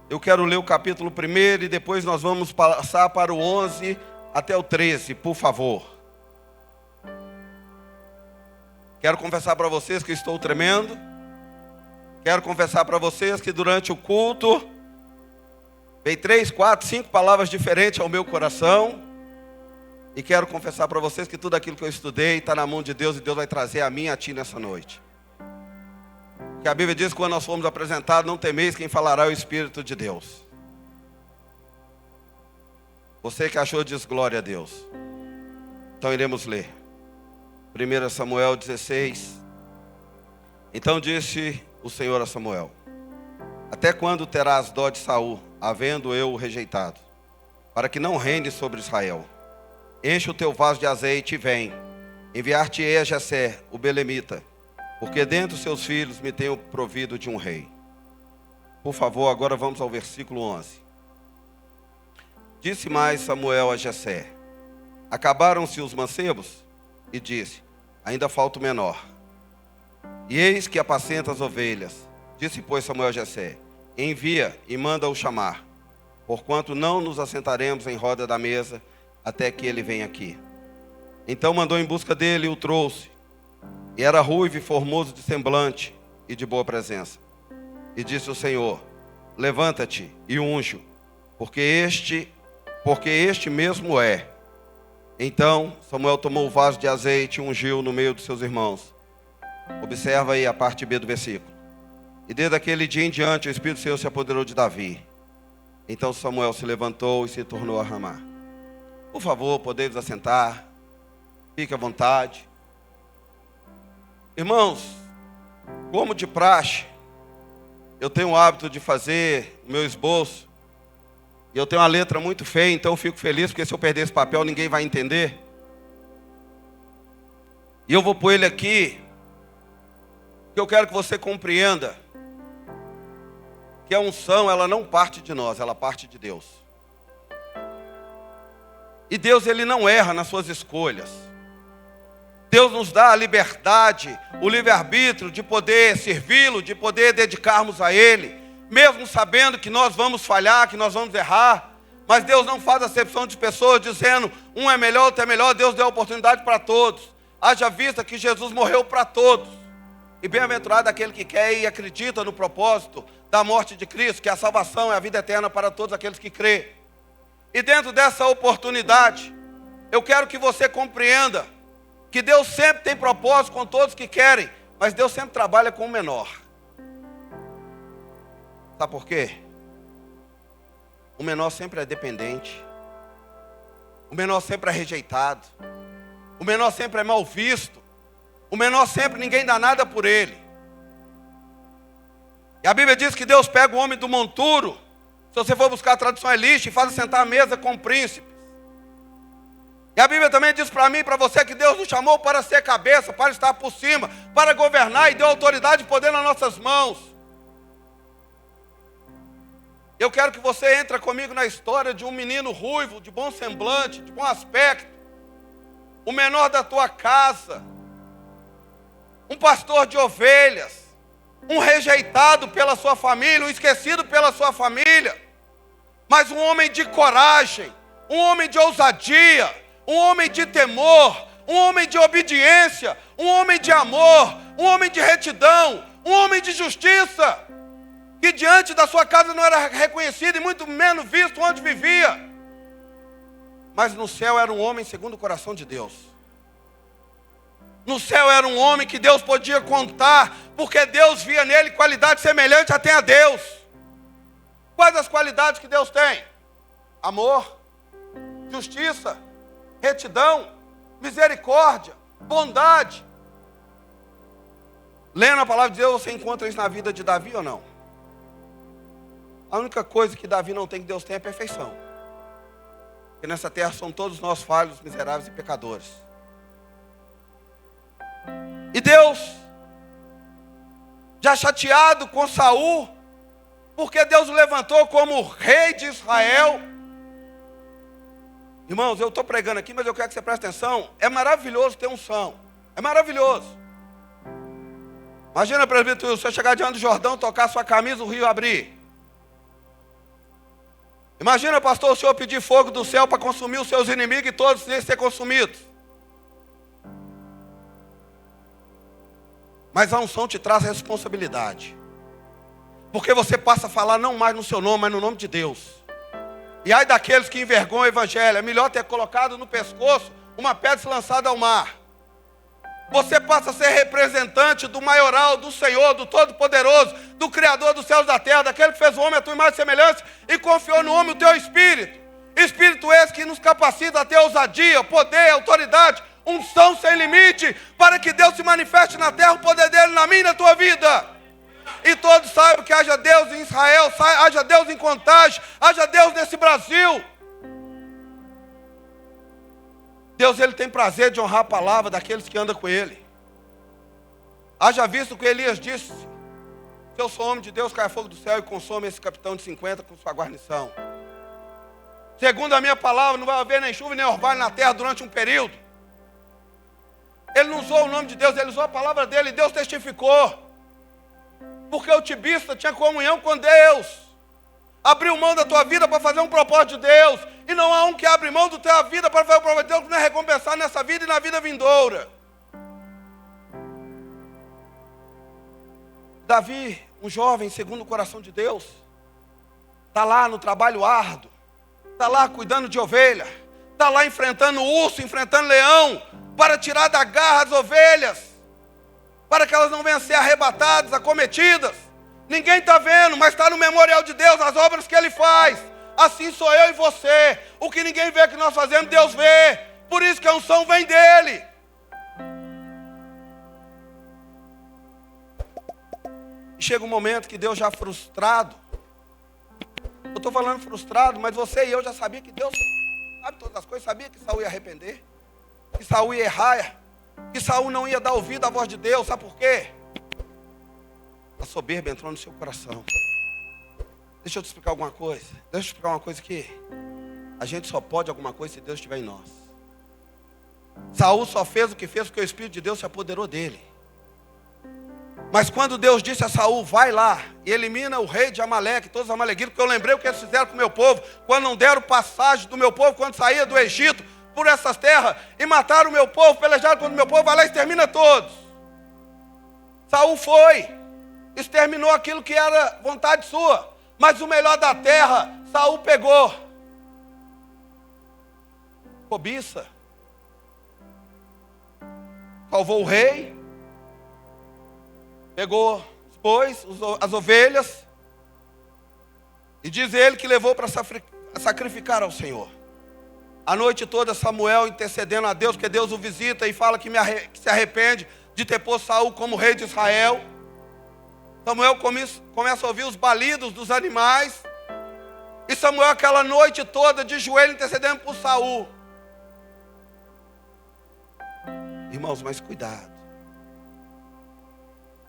Eu quero ler o capítulo 1 e depois nós vamos passar para o 11 até o 13, por favor. Quero confessar para vocês que estou tremendo. Quero confessar para vocês que durante o culto veio 3, 4, 5 palavras diferentes ao meu coração. E quero confessar para vocês que tudo aquilo que eu estudei está na mão de Deus, e Deus vai trazer a mim e a ti nessa noite. Porque a Bíblia diz que quando nós formos apresentados, não temeis, quem falará é o Espírito de Deus. Você que achou, diz glória a Deus. Então iremos ler 1 Samuel 16. Então disse o Senhor a Samuel: até quando terás dó de Saul, havendo eu o rejeitado, para que não reine sobre Israel? Enche o teu vaso de azeite e vem. Enviar-te-ei a Jessé, o belemita, porque dentre os seus filhos me tenho provido de um rei. Por favor, agora vamos ao versículo 11. Disse mais Samuel a Jessé: acabaram-se os mancebos? E disse: ainda falta o menor. E eis que apacenta as ovelhas. Disse, pois, Samuel a Jessé: envia e manda-o chamar, porquanto não nos assentaremos em roda da mesa até que ele venha aqui. Então mandou em busca dele e o trouxe. E era ruivo e formoso de semblante e de boa presença. E disse o Senhor: levanta-te e unge-o, porque este mesmo é. Então Samuel tomou o vaso de azeite e ungiu no meio dos seus irmãos. Observa aí a parte B do versículo. E desde aquele dia em diante o Espírito do Senhor se apoderou de Davi. Então Samuel se levantou e se tornou a Ramá. Por favor, podeis assentar. Fique à vontade. Irmãos, como de praxe, eu tenho o hábito de fazer o meu esboço. E eu tenho uma letra muito feia, então eu fico feliz, porque se eu perder esse papel, ninguém vai entender. E eu vou pôr ele aqui, que eu quero que você compreenda que a unção, ela não parte de nós, ela parte de Deus. E Deus, ele não erra nas suas escolhas. Deus nos dá a liberdade, o livre-arbítrio de poder servi-lo, de poder dedicarmos a Ele, mesmo sabendo que nós vamos falhar, que nós vamos errar. Mas Deus não faz acepção de pessoas dizendo, um é melhor, outro é melhor. Deus deu a oportunidade para todos. Haja vista que Jesus morreu para todos. E bem-aventurado aquele que quer e acredita no propósito da morte de Cristo, que a salvação é a vida eterna para todos aqueles que crêem. E dentro dessa oportunidade, eu quero que você compreenda que Deus sempre tem propósito com todos que querem, mas Deus sempre trabalha com o menor. Sabe por quê? O menor sempre é dependente. O menor sempre é rejeitado. O menor sempre é mal visto. O menor sempre, ninguém dá nada por ele. E a Bíblia diz que Deus pega o homem do monturo, se você for buscar a tradução é lixo, e faz sentar à mesa com príncipes. E a Bíblia também diz para mim e para você que Deus nos chamou para ser cabeça, para estar por cima, para governar, e deu autoridade e poder nas nossas mãos. Eu quero que você entre comigo na história de um menino ruivo, de bom semblante, de bom aspecto, o menor da tua casa, um pastor de ovelhas, um rejeitado pela sua família, um esquecido pela sua família, mas um homem de coragem, um homem de ousadia, um homem de temor, um homem de obediência, um homem de amor, um homem de retidão, um homem de justiça, que diante da sua casa não era reconhecido e muito menos visto onde vivia, mas no céu era um homem segundo o coração de Deus. No céu era um homem que Deus podia contar, porque Deus via nele qualidade semelhante até a Deus. Quais as qualidades que Deus tem? Amor, justiça, retidão, misericórdia, bondade. Lendo a palavra de Deus, você encontra isso na vida de Davi ou não? A única coisa que Davi não tem, que Deus tem, é perfeição. Porque nessa terra são todos nós falhos, miseráveis e pecadores. E Deus, já chateado com Saul, porque Deus o levantou como rei de Israel. Irmãos, eu estou pregando aqui, mas eu quero que você preste atenção. É maravilhoso ter unção. É maravilhoso. Imagina, presbítero, você chegar diante do Jordão, tocar sua camisa, o rio abrir. Imagina, pastor, o senhor pedir fogo do céu para consumir os seus inimigos e todos eles ser consumidos. Mas a unção te traz responsabilidade. Porque você passa a falar não mais no seu nome, mas no nome de Deus. E ai daqueles que envergonham o evangelho. É melhor ter colocado no pescoço uma pedra e se lançada ao mar. Você passa a ser representante do maioral, do Senhor, do Todo-Poderoso, do Criador dos céus e da terra, daquele que fez o homem a tua imagem e semelhança e confiou no homem o teu Espírito. Espírito esse que nos capacita a ter ousadia, poder, autoridade, unção sem limite, para que Deus se manifeste na terra, o poder dele na minha e na tua vida. E todos saibam que haja Deus em Israel, haja Deus em Contagem, haja Deus nesse Brasil. Deus, ele tem prazer de honrar a palavra daqueles que andam com ele. Haja visto que Elias disse: se eu sou homem de Deus, caia fogo do céu e consome esse capitão de 50 com sua guarnição. Segundo a minha palavra, não vai haver nem chuva nem orvalho na terra durante um período. Ele não usou o nome de Deus, ele usou a palavra dele, e Deus testificou. Porque o tibista tinha comunhão com Deus. Abriu mão da tua vida para fazer um propósito de Deus. E não há um que abre mão da tua vida para fazer um propósito de Deus que não é recompensar nessa vida e na vida vindoura. Davi, um jovem segundo o coração de Deus, está lá no trabalho árduo, está lá cuidando de ovelha, está lá enfrentando urso, enfrentando leão, para tirar da garra as ovelhas, para que elas não venham a ser arrebatadas, acometidas. Ninguém está vendo, mas está no memorial de Deus as obras que ele faz, Assim sou eu e você. O que ninguém vê que nós fazemos, Deus vê. Por isso que a unção vem dele. E chega um momento que Deus já frustrado. Eu estou falando frustrado, mas você e eu já sabia que Deus sabe todas as coisas. Sabia que Saul ia arrepender, que Saul ia errar, que Saul não ia dar ouvido à voz de Deus. Sabe por quê? A soberba entrou no seu coração. Deixa eu te explicar alguma coisa. Deixa eu te explicar uma coisa aqui. A gente só pode alguma coisa se Deus estiver em nós. Saul só fez o que fez porque o Espírito de Deus se apoderou dele. Mas quando Deus disse a Saul, vai lá e elimina o rei de Amaleque, todos os amalequitas, porque eu lembrei o que eles fizeram com o meu povo, quando não deram passagem do meu povo, quando saía do Egito, por essas terras, e mataram o meu povo, pelejaram contra o meu povo, vai lá e extermina todos. Saul foi, exterminou aquilo que era vontade sua, mas o melhor da terra, Saul pegou. Cobiça. Salvou o rei. Pegou os bois, as ovelhas, e diz ele que levou para sacrificar ao Senhor. A noite toda Samuel intercedendo a Deus, porque Deus o visita e fala que se arrepende de ter posto Saul como rei de Israel. Samuel começa a ouvir os balidos dos animais, e Samuel aquela noite toda de joelho intercedendo por Saul. Irmãos, mas cuidado.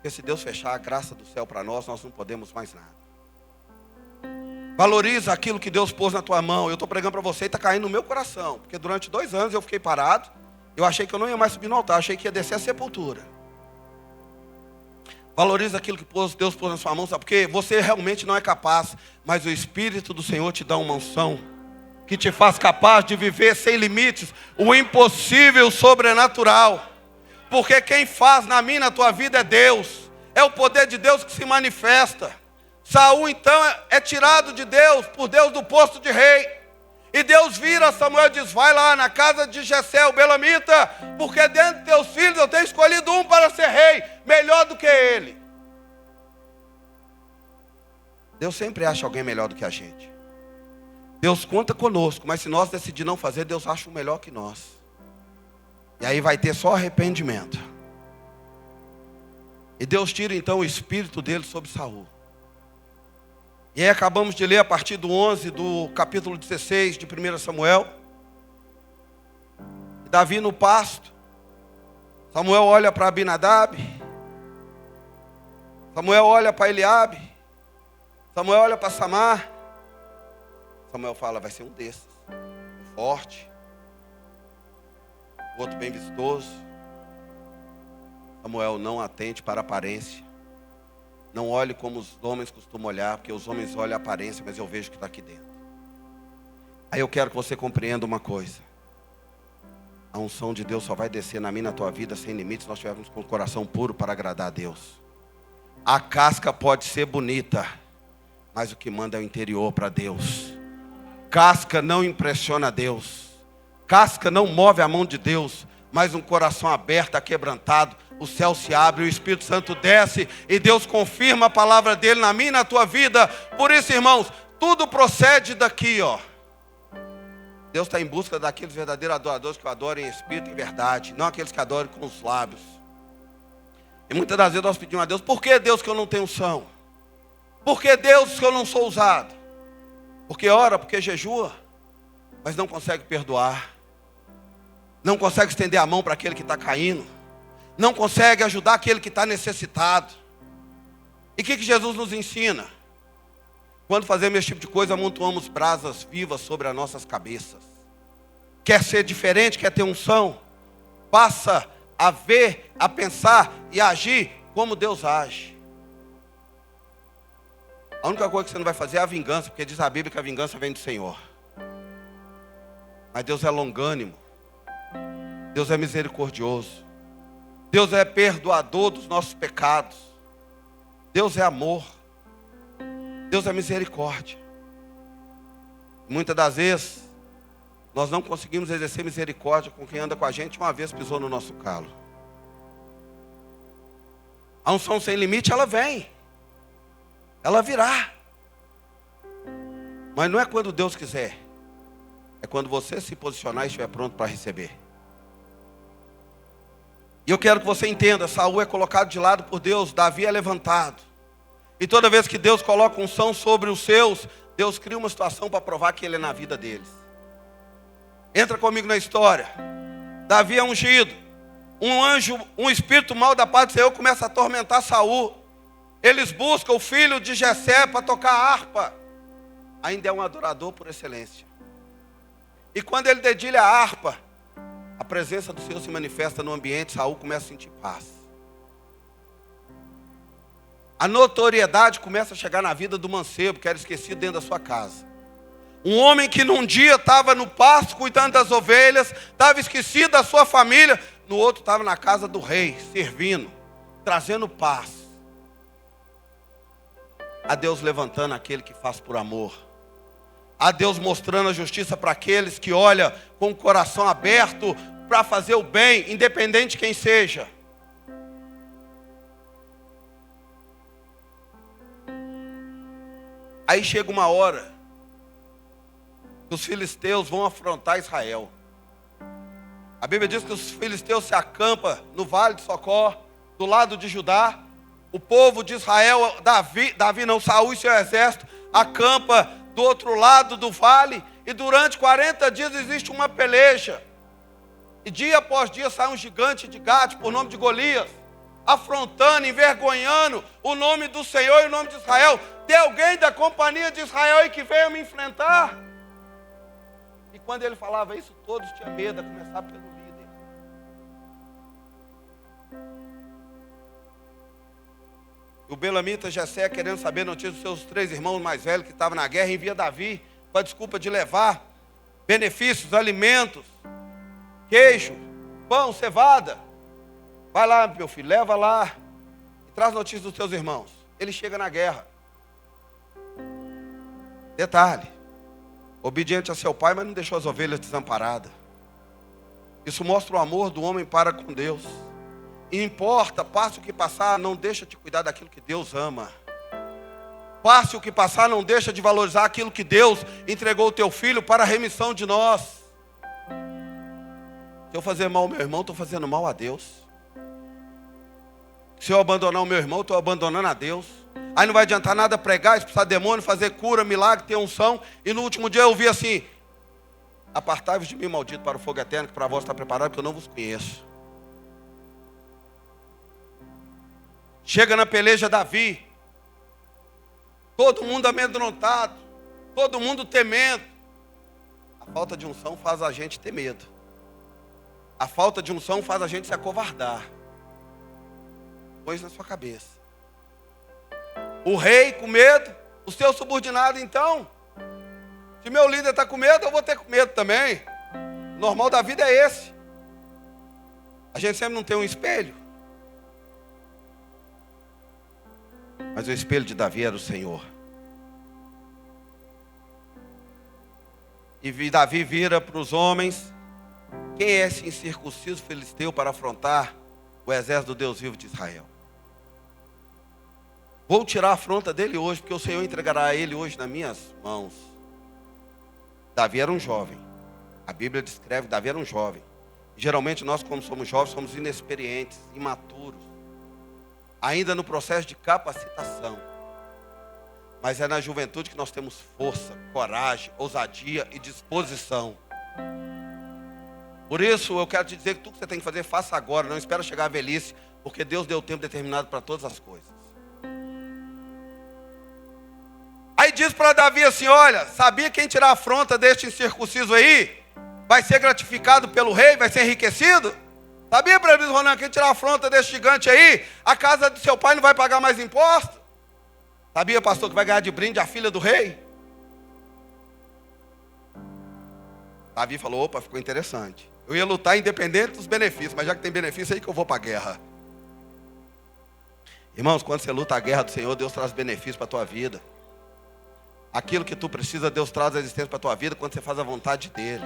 Porque se Deus fechar a graça do céu para nós, nós não podemos mais nada. Valoriza aquilo que Deus pôs na tua mão. Eu estou pregando para você e está caindo no meu coração. Porque durante 2 anos eu fiquei parado. Eu achei que eu não ia mais subir no altar. Achei que ia descer a sepultura. Valoriza aquilo que Deus pôs na sua mão. Sabe? Porque você realmente não é capaz. Mas o Espírito do Senhor te dá uma unção que te faz capaz de viver sem limites o impossível, o sobrenatural. Porque quem faz na minha, na tua vida é Deus. É o poder de Deus que se manifesta. Saul então é tirado de Deus, por Deus do posto de rei. E Deus vira Samuel e diz, vai lá na casa de Jessé, o belamita, porque dentre teus filhos eu tenho escolhido um para ser rei, melhor do que ele. Deus sempre acha alguém melhor do que a gente. Deus conta conosco, mas se nós decidir não fazer, Deus acha o melhor que nós. E aí vai ter só arrependimento. E Deus tira então o espírito dele sobre Saul. E aí acabamos de ler a partir do 11 do capítulo 16 de 1 Samuel. Davi no pasto. Samuel olha para Abinadab. Samuel olha para Eliabe. Samuel olha para Samar. Samuel fala, vai ser um desses. Um forte. O outro bem vistoso. Samuel, não atente para a aparência. Não olhe como os homens costumam olhar, porque os homens olham a aparência, mas eu vejo o que está aqui dentro. Aí eu quero que você compreenda uma coisa. A unção de Deus só vai descer na minha, na tua vida, sem limites, se nós estivermos com o coração puro para agradar a Deus. A casca pode ser bonita, mas o que manda é o interior para Deus. Casca não impressiona Deus. Casca não move a mão de Deus, mas um coração aberto, aquebrantado, o céu se abre, o Espírito Santo desce e Deus confirma a palavra dele na minha e na tua vida. Por isso, irmãos, tudo procede daqui, ó. Deus está em busca daqueles verdadeiros adoradores que adoram em espírito e verdade, não aqueles que adoram com os lábios. E muitas das vezes nós pedimos a Deus, por que Deus que eu não tenho unção? Por que Deus que eu não sou usado? Porque ora, porque jejua, mas não consegue perdoar. Não consegue estender a mão para aquele que está caindo. Não consegue ajudar aquele que está necessitado. E o que Jesus nos ensina? Quando fazemos esse tipo de coisa, amontoamos brasas vivas sobre as nossas cabeças. Quer ser diferente, quer ter unção? Passa a ver, a pensar e a agir como Deus age. A única coisa que você não vai fazer é a vingança, porque diz a Bíblia que a vingança vem do Senhor. Mas Deus é longânimo. Deus é misericordioso. Deus é perdoador dos nossos pecados. Deus é amor. Deus é misericórdia. Muitas das vezes, nós não conseguimos exercer misericórdia com quem anda com a gente uma vez pisou no nosso calo. A unção sem limite, ela vem. Ela virá. Mas não é quando Deus quiser. É quando você se posicionar e estiver pronto para receber. E eu quero que você entenda, Saul é colocado de lado por Deus, Davi é levantado. E toda vez que Deus coloca unção sobre os seus, Deus cria uma situação para provar que Ele é na vida deles. Entra comigo na história. Davi é ungido. Um anjo, um espírito mau da parte do Senhor começa a atormentar Saul. Eles buscam o filho de Jessé para tocar a harpa. Ainda é um adorador por excelência. E quando ele dedilha a harpa, a presença do Senhor se manifesta no ambiente. Saul começa a sentir paz. A notoriedade começa a chegar na vida do mancebo, que era esquecido dentro da sua casa. Um homem que num dia estava no pasto cuidando das ovelhas, estava esquecido da sua família, no outro estava na casa do rei, servindo, trazendo paz. A Deus levantando aquele que faz por amor. A Deus mostrando a justiça para aqueles que olham com o coração aberto para fazer o bem, independente de quem seja. Aí chega uma hora que os filisteus vão afrontar Israel. A Bíblia diz que os filisteus se acampam no vale de Socó, do lado de Judá. O povo de Israel, Saul e seu exército, acampa do outro lado do vale. E durante 40 dias existe uma peleja. E dia após dia sai um gigante de Gate, por nome de Golias, afrontando, envergonhando o nome do Senhor e o nome de Israel. Tem alguém da companhia de Israel aí que veio me enfrentar? E quando ele falava isso, todos tinham medo, a começar pelo líder. E o belamita Jessé, querendo saber notícias dos seus 3 irmãos mais velhos que estavam na guerra, envia Davi com a desculpa de levar benefícios, alimentos, queijo, pão, cevada. Vai lá, meu filho, leva lá e traz notícias dos teus irmãos. Ele chega na guerra. Detalhe, obediente a seu pai, mas não deixou as ovelhas desamparadas. Isso mostra o amor do homem para com Deus. E importa, passe o que passar, não deixa de cuidar daquilo que Deus ama. Passe o que passar, não deixa de valorizar aquilo que Deus entregou o teu filho para a remissão de nós. Se eu fazer mal ao meu irmão, estou fazendo mal a Deus. Se eu abandonar o meu irmão, estou abandonando a Deus. Aí não vai adiantar nada pregar, expulsar demônio, fazer cura, milagre, ter unção. E no último dia eu ouvi assim: apartai-vos de mim, maldito, para o fogo eterno, que para vós está preparado, porque eu não vos conheço. Chega na peleja Davi, todo mundo amedrontado, todo mundo temendo. A falta de unção faz a gente ter medo. A falta de unção faz a gente se acovardar. Põe isso na sua cabeça. O rei com medo, o seu subordinado então. Se meu líder está com medo, eu vou ter com medo também. O normal da vida é esse. A gente sempre não tem um espelho. Mas o espelho de Davi era o Senhor. E Davi vira para os homens: quem é esse incircunciso filisteu para afrontar o exército do Deus vivo de Israel? Vou tirar a afronta dele hoje, porque o Senhor entregará ele hoje nas minhas mãos. Davi era um jovem. A Bíblia descreve que Davi era um jovem. E geralmente nós, como somos jovens, somos inexperientes, imaturos, ainda no processo de capacitação. Mas é na juventude que nós temos força, coragem, ousadia e disposição. Por isso eu quero te dizer que tudo que você tem que fazer, faça agora. Não espera chegar à velhice, porque Deus deu tempo determinado para todas as coisas. Aí diz para Davi assim: olha, sabia quem tirar a afronta deste incircunciso aí? Vai ser gratificado pelo rei, vai ser enriquecido? Sabia, presbítero Ronan, quem tirar a afronta desse gigante aí, a casa do seu pai não vai pagar mais imposto? Sabia, pastor, que vai ganhar de brinde a filha do rei? Davi falou: opa, ficou interessante. Eu ia lutar independente dos benefícios, mas já que tem benefício, é aí que eu vou para a guerra. Irmãos, quando você luta a guerra do Senhor, Deus traz benefícios para a tua vida. Aquilo que tu precisa, Deus traz a existência para a tua vida quando você faz a vontade dEle.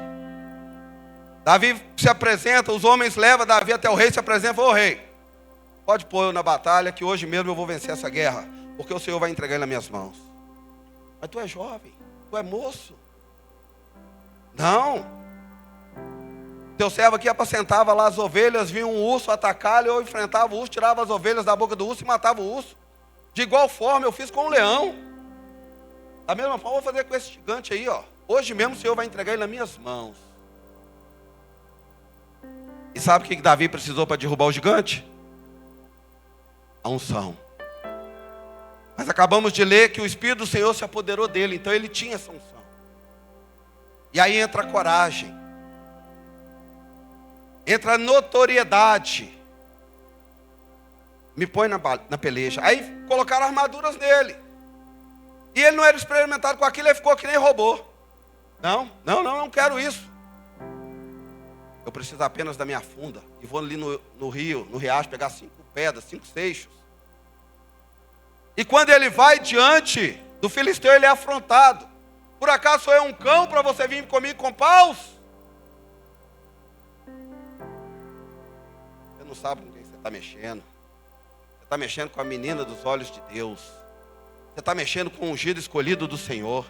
Davi se apresenta, os homens levam Davi até o rei, se apresenta e fala: ô rei, pode pôr eu na batalha, que hoje mesmo eu vou vencer essa guerra, porque o Senhor vai entregar ele nas minhas mãos. Mas tu é jovem, tu é moço. Não. Teu servo aqui apacentava lá as ovelhas, vinha um urso atacar-lhe, eu enfrentava o urso, tirava as ovelhas da boca do urso e matava o urso. De igual forma eu fiz com o leão. Da mesma forma eu vou fazer com esse gigante aí, ó. Hoje mesmo o Senhor vai entregar ele nas minhas mãos. E sabe o que Davi precisou para derrubar o gigante? A unção. Mas acabamos de ler que o Espírito do Senhor se apoderou dele, então ele tinha essa unção. E aí entra a coragem, entra a notoriedade. Me põe na peleja. Aí colocaram armaduras nele. E ele não era experimentado com aquilo, ele ficou que nem robô. Não quero isso. Eu preciso apenas da minha funda. E vou ali no rio, no riacho, pegar 5 pedras, 5 seixos. E quando ele vai diante do filisteu, ele é afrontado. Por acaso sou eu um cão para você vir comigo com paus? Você não sabe com quem você está mexendo. Você está mexendo com a menina dos olhos de Deus. Você está mexendo com o ungido escolhido do Senhor.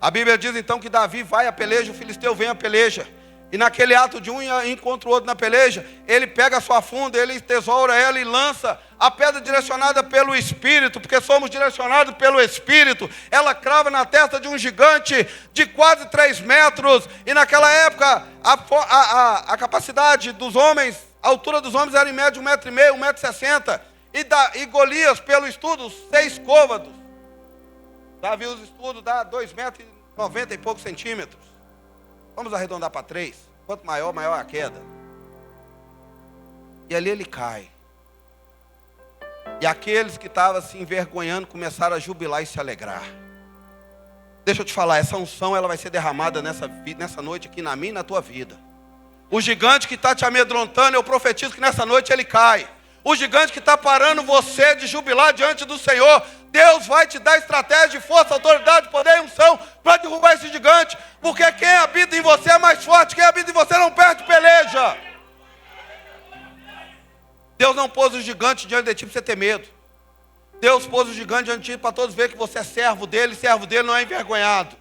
A Bíblia diz então que Davi vai à peleja, o filisteu vem à peleja. E naquele ato de um encontra o outro na peleja, ele pega a sua funda, ele tesoura ela e lança a pedra direcionada pelo Espírito, porque somos direcionados pelo Espírito. Ela crava na testa de um gigante de quase 3 metros. E naquela época, a capacidade dos homens, a altura dos homens era em média 1,5 m, 1,60 m. E Golias, pelo estudo, 6 côvados. Davi os estudos dá 2,90 m e poucos centímetros. Vamos arredondar para 3. Quanto maior, maior a queda. E ali ele cai. E aqueles que estavam se envergonhando começaram a jubilar e se alegrar. Deixa eu te falar, essa unção ela vai ser derramada nessa noite aqui na minha e na tua vida. O gigante que está te amedrontando, eu profetizo que nessa noite ele cai. O gigante que está parando você de jubilar diante do Senhor, Deus vai te dar estratégia, força, autoridade, poder e unção para derrubar esse gigante. Porque quem habita em você é mais forte, quem habita em você não perde peleja. Deus não pôs o gigante diante de ti para você ter medo. Deus pôs o gigante diante de ti para todos verem que você é servo dele não é envergonhado.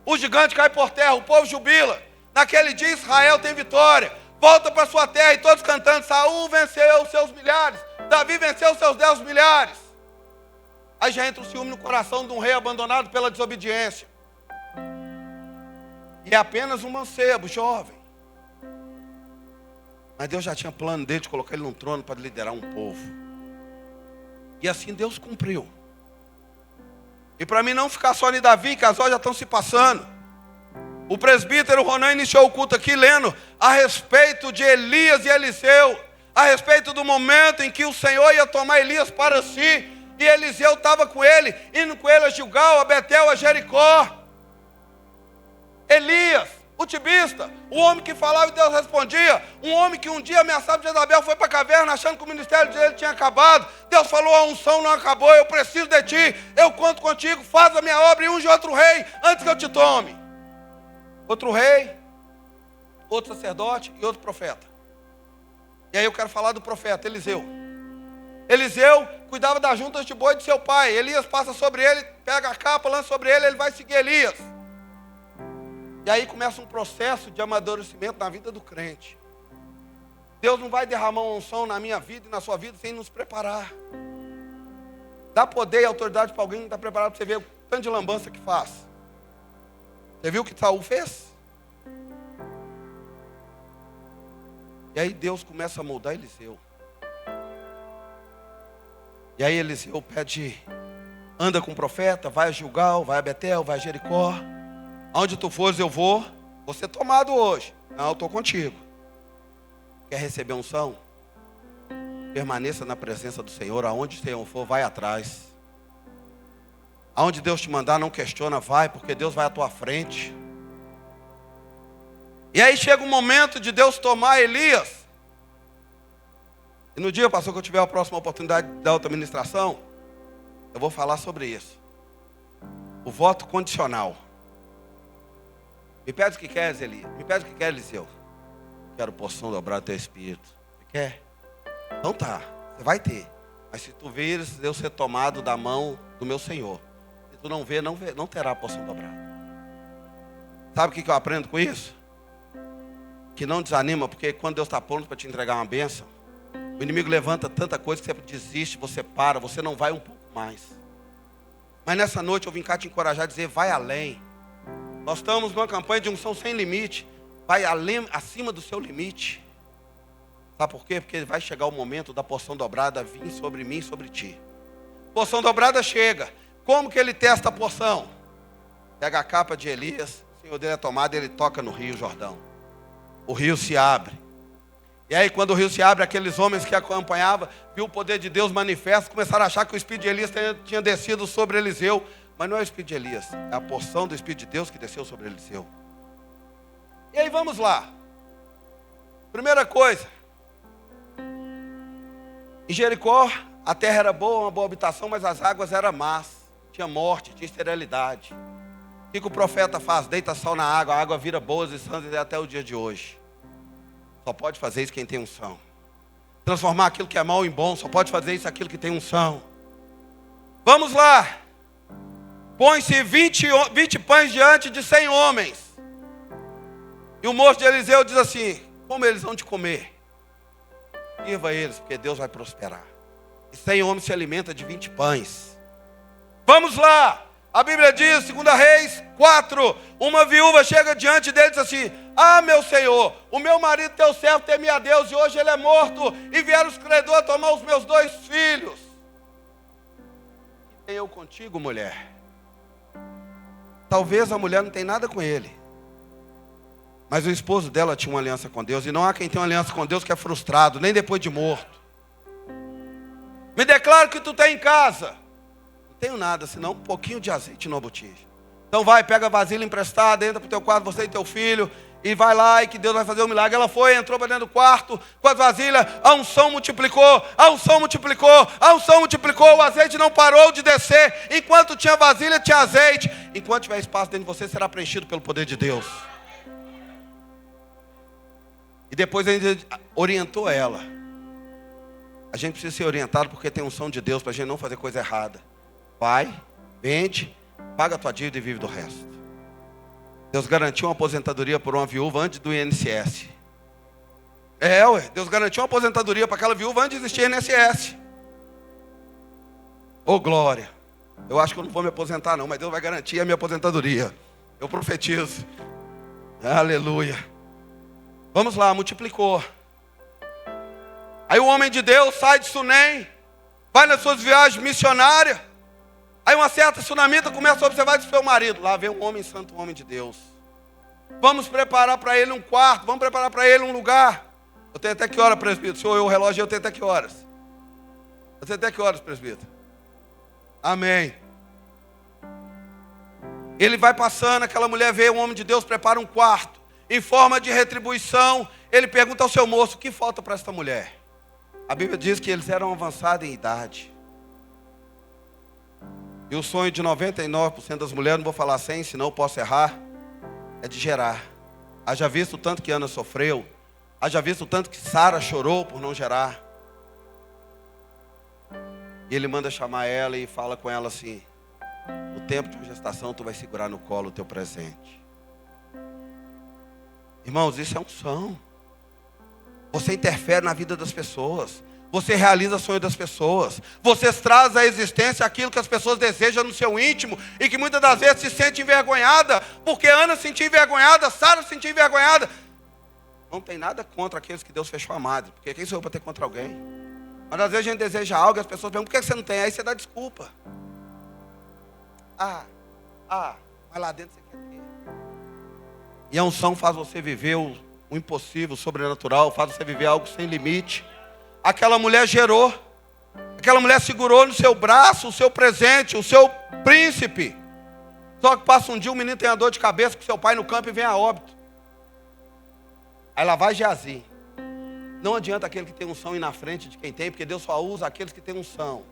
O gigante cai por terra, o povo jubila. Naquele dia Israel tem vitória. Volta para sua terra e todos cantando. Saul venceu os seus milhares, Davi venceu os seus 10 milhares. Aí já entra o ciúme no coração de um rei abandonado pela desobediência. E é apenas um mancebo, jovem. Mas Deus já tinha plano dele de colocar ele num trono para liderar um povo. E assim Deus cumpriu. E para mim não ficar só em Davi, que as horas já estão se passando. O presbítero Ronan iniciou o culto aqui lendo a respeito de Elias e Eliseu. A respeito do momento em que o Senhor ia tomar Elias para si. E Eliseu estava com ele, indo com ele a Gilgal, a Betel, a Jericó. Elias, o tibista, o homem que falava e Deus respondia. Um homem que um dia ameaçado de Jezabel foi para a caverna achando que o ministério dele tinha acabado. Deus falou, a unção não acabou, eu preciso de ti. Eu conto contigo, faz a minha obra e unge outro rei antes que eu te tome. Outro rei, outro sacerdote e outro profeta. E aí eu quero falar do profeta Eliseu. Eliseu cuidava das juntas de boi de seu pai. Elias passa sobre ele, pega a capa, lança sobre ele, ele vai seguir Elias. E aí começa um processo de amadurecimento na vida do crente. Deus não vai derramar uma unção na minha vida e na sua vida sem nos preparar. Dá poder e autoridade para alguém que não está preparado para você ver o tanto de lambança que faz. Você viu o que Saul fez? E aí Deus começa a moldar Eliseu. E aí Eliseu pede, anda com o profeta, vai a Gilgal, vai a Betel, vai a Jericó. Aonde tu fores eu vou ser tomado hoje. Não, eu estou contigo. Quer receber unção? Permaneça na presença do Senhor. Aonde o Senhor for, vai atrás. Aonde Deus te mandar, não questiona, vai, porque Deus vai à tua frente. E aí chega um momento de Deus tomar Elias. E no dia, pastor, que eu tiver a próxima oportunidade da outra ministração, eu vou falar sobre isso. O voto condicional. Me pede o que queres, Elias. Me pede o que quer, Eliseu. Quero porção dobrada do teu espírito. Você quer? Então tá, você vai ter. Mas se tu vires Deus ser tomado da mão do meu Senhor, se tu não terá a porção dobrada. Sabe o que eu aprendo com isso? Que não desanima, porque quando Deus está pronto para te entregar uma bênção, o inimigo levanta tanta coisa que você desiste, você para, você não vai um pouco mais. Mas nessa noite eu vim cá te encorajar a dizer, vai além. Nós estamos numa campanha de unção sem limite. Vai além, acima do seu limite. Sabe por quê? Porque vai chegar o momento da porção dobrada vir sobre mim e sobre ti. Porção dobrada chega. Como que ele testa a porção? Pega a capa de Elias, o senhor dele é tomado e ele toca no rio Jordão. O rio se abre. E aí quando o rio se abre, aqueles homens que acompanhavam, viu o poder de Deus manifesto, começaram a achar que o Espírito de Elias tinha descido sobre Eliseu. Mas não é o Espírito de Elias, é a porção do Espírito de Deus que desceu sobre Eliseu. E aí vamos lá. Primeira coisa. Em Jericó, a terra era boa, uma boa habitação, mas as águas eram más. Tinha morte, tinha esterilidade. O que o profeta faz? Deita sal na água, a água vira boas e sãs até o dia de hoje. Só pode fazer isso quem tem unção. Transformar aquilo que é mal em bom, só pode fazer isso aquilo que tem unção. Vamos lá. Põe-se 20 pães diante de 100 homens. E o moço de Eliseu diz assim, como eles vão te comer? Sirva eles, porque Deus vai prosperar. E 100 homens se alimentam de 20 pães. Vamos lá. A Bíblia diz, 2 Reis 4, uma viúva chega diante dele e diz assim, ah, meu senhor, o meu marido, teu servo, temia a Deus, e hoje ele é morto, e vieram os credores tomar os meus 2 filhos. E eu contigo, mulher. Talvez a mulher não tenha nada com ele, mas o esposo dela tinha uma aliança com Deus, e não há quem tenha uma aliança com Deus que é frustrado, nem depois de morto. Me declara que tu tem em casa. Não tenho nada, senão um pouquinho de azeite numa botija. Então vai, pega a vasilha emprestada, entra para o teu quarto, você e teu filho, e vai lá e que Deus vai fazer um milagre. Ela foi, entrou para dentro do quarto com as vasilhas, a unção multiplicou, a unção multiplicou, a unção multiplicou, o azeite não parou de descer. Enquanto tinha vasilha, tinha azeite. Enquanto tiver espaço dentro de você, será preenchido pelo poder de Deus. E depois ainda orientou ela. A gente precisa ser orientado porque tem unção de Deus para a gente não fazer coisa errada. Vai, vende, paga a tua dívida e vive do resto. Deus garantiu uma aposentadoria por uma viúva antes do INSS. Deus garantiu uma aposentadoria para aquela viúva antes de existir INSS. Ô glória. Eu acho que eu não vou me aposentar não, mas Deus vai garantir a minha aposentadoria. Eu profetizo. Aleluia. Vamos lá, multiplicou. Aí o homem de Deus sai de Sunem, vai nas suas viagens missionárias. Aí uma certa sunamita começa a observar e diz para o marido, lá vem um homem santo, um homem de Deus. Vamos preparar para ele um quarto, vamos preparar para ele um lugar. Eu tenho até que horas, presbítero? Se eu o relógio, eu tenho até que horas? Eu tenho até que horas, presbítero? Amém. Ele vai passando, aquela mulher vê um homem de Deus, prepara um quarto. Em forma de retribuição, ele pergunta ao seu moço, o que falta para esta mulher? A Bíblia diz que eles eram avançados em idade. E o sonho de 99% das mulheres, não vou falar 100, senão eu posso errar, é de gerar. Haja visto o tanto que Ana sofreu, haja visto o tanto que Sara chorou por não gerar. E ele manda chamar ela e fala com ela assim, no tempo de gestação tu vai segurar no colo o teu presente. Irmãos, isso é unção. Você interfere na vida das pessoas. Você realiza o sonho das pessoas. Você traz à existência aquilo que as pessoas desejam no seu íntimo. E que muitas das vezes se sente envergonhada. Porque Ana se sentia envergonhada, Sara se sentia envergonhada. Não tem nada contra aqueles que Deus fechou a madre. Porque quem sou eu para ter contra alguém? Mas às vezes a gente deseja algo e as pessoas perguntam, por que você não tem? Aí você dá desculpa. Mas lá dentro você quer ter. E a unção faz você viver o impossível, o sobrenatural. Faz você viver algo sem limite. Aquela mulher gerou. Aquela mulher segurou no seu braço o seu presente, o seu príncipe. Só que passa um dia, o menino tem uma dor de cabeça com seu pai no campo e vem a óbito. Aí lá vai Geazi. Não adianta aquele que tem unção ir na frente de quem tem, porque Deus só usa aqueles que têm unção.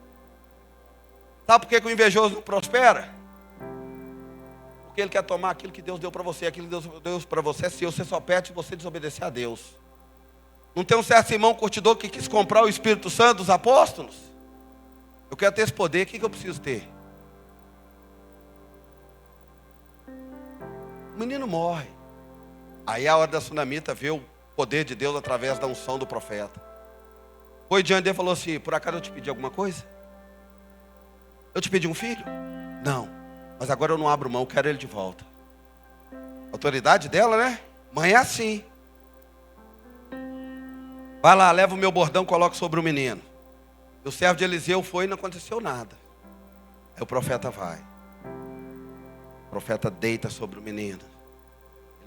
Sabe por que o invejoso não prospera? Porque ele quer tomar aquilo que Deus deu para você. Aquilo que Deus deu para você é seu. Você só perde se você desobedecer a Deus. Não tem um certo irmão curtidor que quis comprar o Espírito Santo dos apóstolos? Eu quero ter esse poder, o que eu preciso ter? O menino morre. Aí a hora da sunamita vê o poder de Deus através da unção do profeta. Foi diante dele e falou assim: por acaso eu te pedi alguma coisa? Eu te pedi um filho? Não, mas agora eu não abro mão, quero ele de volta. A autoridade dela, né? Mãe é assim. Vai lá, leva o meu bordão, coloca sobre o menino. E o servo de Eliseu foi e não aconteceu nada. Aí o profeta vai. O profeta deita sobre o menino.